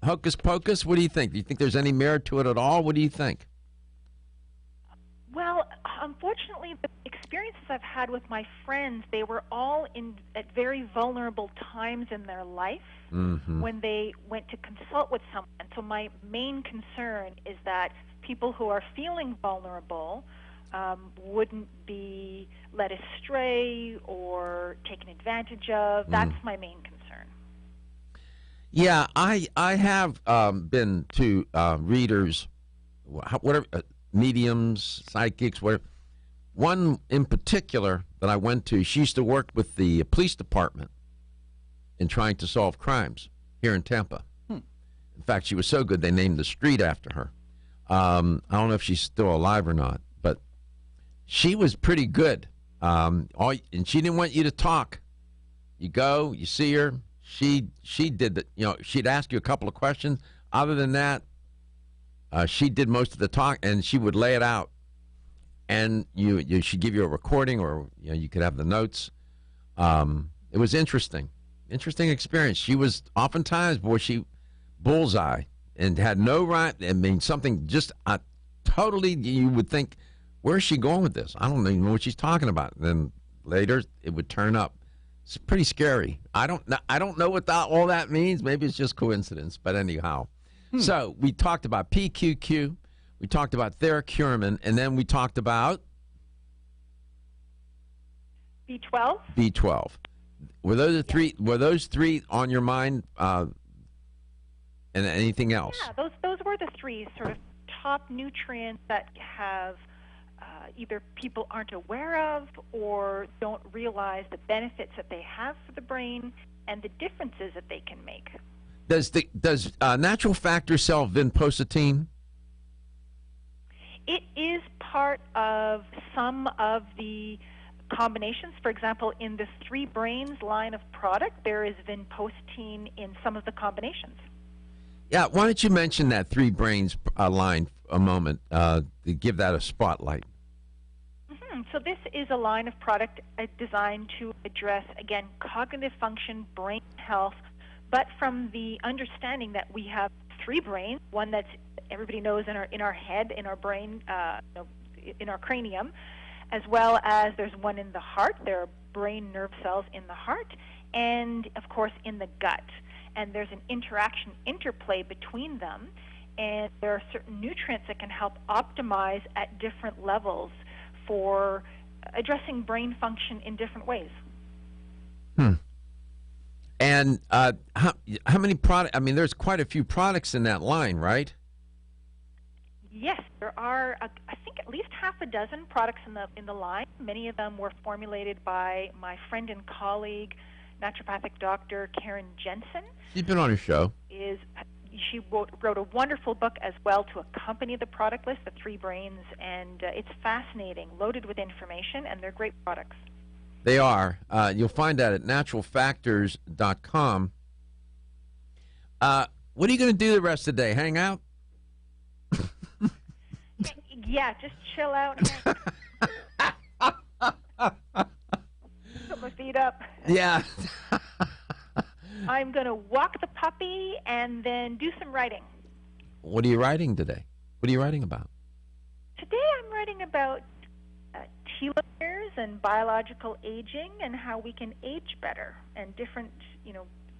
hocus pocus? What do you think? Do you think there's any merit to it at all? What do you think? Well, unfortunately, the experiences I've had with my friends, they were all at very vulnerable times in their life when they went to consult with someone. So my main concern is that people who are feeling vulnerable wouldn't be led astray or taken advantage of. That's my main concern. Yeah, I have been to readers, whatever, mediums, psychics, whatever. One in particular that I went to, she used to work with the police department in trying to solve crimes here in Tampa. In fact, she was so good they named the street after her. I don't know if she's still alive or not, but she was pretty good. And she didn't want you to talk. You go, you see her. She did the, she'd ask you a couple of questions. Other than that, she did most of the talk, and she would lay it out. And she'd give you a recording, or you could have the notes. It was interesting experience. She was oftentimes, she bullseye and had no right. I mean, something just totally. You would think, where's she going with this? I don't even know what she's talking about. And then later, it would turn up. It's pretty scary. I don't know what all that means. Maybe it's just coincidence. But anyhow, so we talked about PQQ. We talked about Theracurmin, and then we talked about B12. B12. Were those three on your mind? And anything else? Yeah, those were the three sort of top nutrients that have either people aren't aware of or don't realize the benefits that they have for the brain and the differences that they can make. Does natural factor sell vinpocetine? It is part of some of the combinations. For example, in the Three Brains line of product, there is vinpocetine in some of the combinations. Yeah, why don't you mention that Three Brains line a moment to give that a spotlight? So this is a line of product designed to address, again, cognitive function, brain health, but from the understanding that we have three brains, one that's everybody knows in our head, in our brain, in our cranium, as well as there's one in the heart. There are brain nerve cells in the heart, and of course in the gut. And there's an interplay between them, and there are certain nutrients that can help optimize at different levels for addressing brain function in different ways. And how many products? I mean, there's quite a few products in that line, right? Yes, there are. I think at least half a dozen products in the line. Many of them were formulated by my friend and colleague, naturopathic doctor Karen Jensen. She's been on her show. She wrote a wonderful book as well to accompany the product list, The Three Brains, and it's fascinating, loaded with information, and they're great products. They are. You'll find that at naturalfactors.com. What are you going to do the rest of the day? Hang out? Yeah, just chill out. Put my feet up. Yeah. I'm going to walk the puppy and then do some writing. What are you writing today? What are you writing about? Today I'm writing about telomeres and biological aging and how we can age better and different,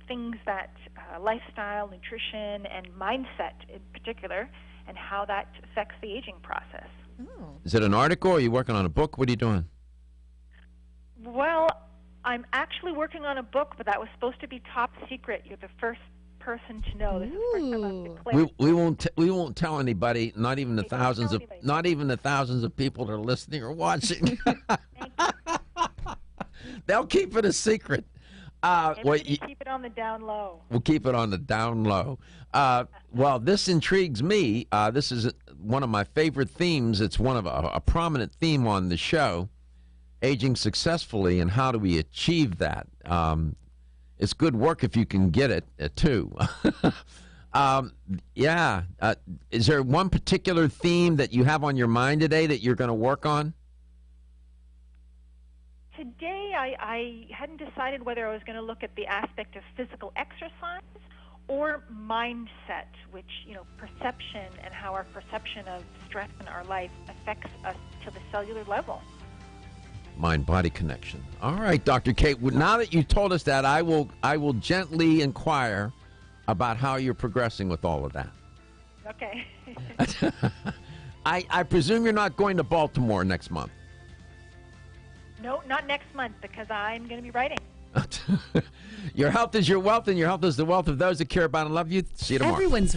things that lifestyle, nutrition, and mindset in particular, and how that affects the aging process. Is it an article? Or are you working on a book? What are you doing? Well, I'm actually working on a book, but that was supposed to be top secret. You're the first person to know. This is the first time I've declared. We won't tell anybody. Not even the thousands of people that are listening or watching. They'll keep it a secret. Keep it on the down low. We'll keep it on the down low. Well, this intrigues me. This is one of my favorite themes. It's one of a prominent theme on the show. Aging successfully, and how do we achieve that? It's good work if you can get it, too. Is there one particular theme that you have on your mind today that you're going to work on? Today, I hadn't decided whether I was going to look at the aspect of physical exercise or mindset, which, perception and how our perception of stress in our life affects us to the cellular level. Mind-body connection. All right, Dr. Kate. Now that you told us that, I will gently inquire about how you're progressing with all of that. Okay. I presume you're not going to Baltimore next month. No, not next month, because I'm going to be writing. Your health is your wealth, and your health is the wealth of those that care about and love you. See you tomorrow. Everyone's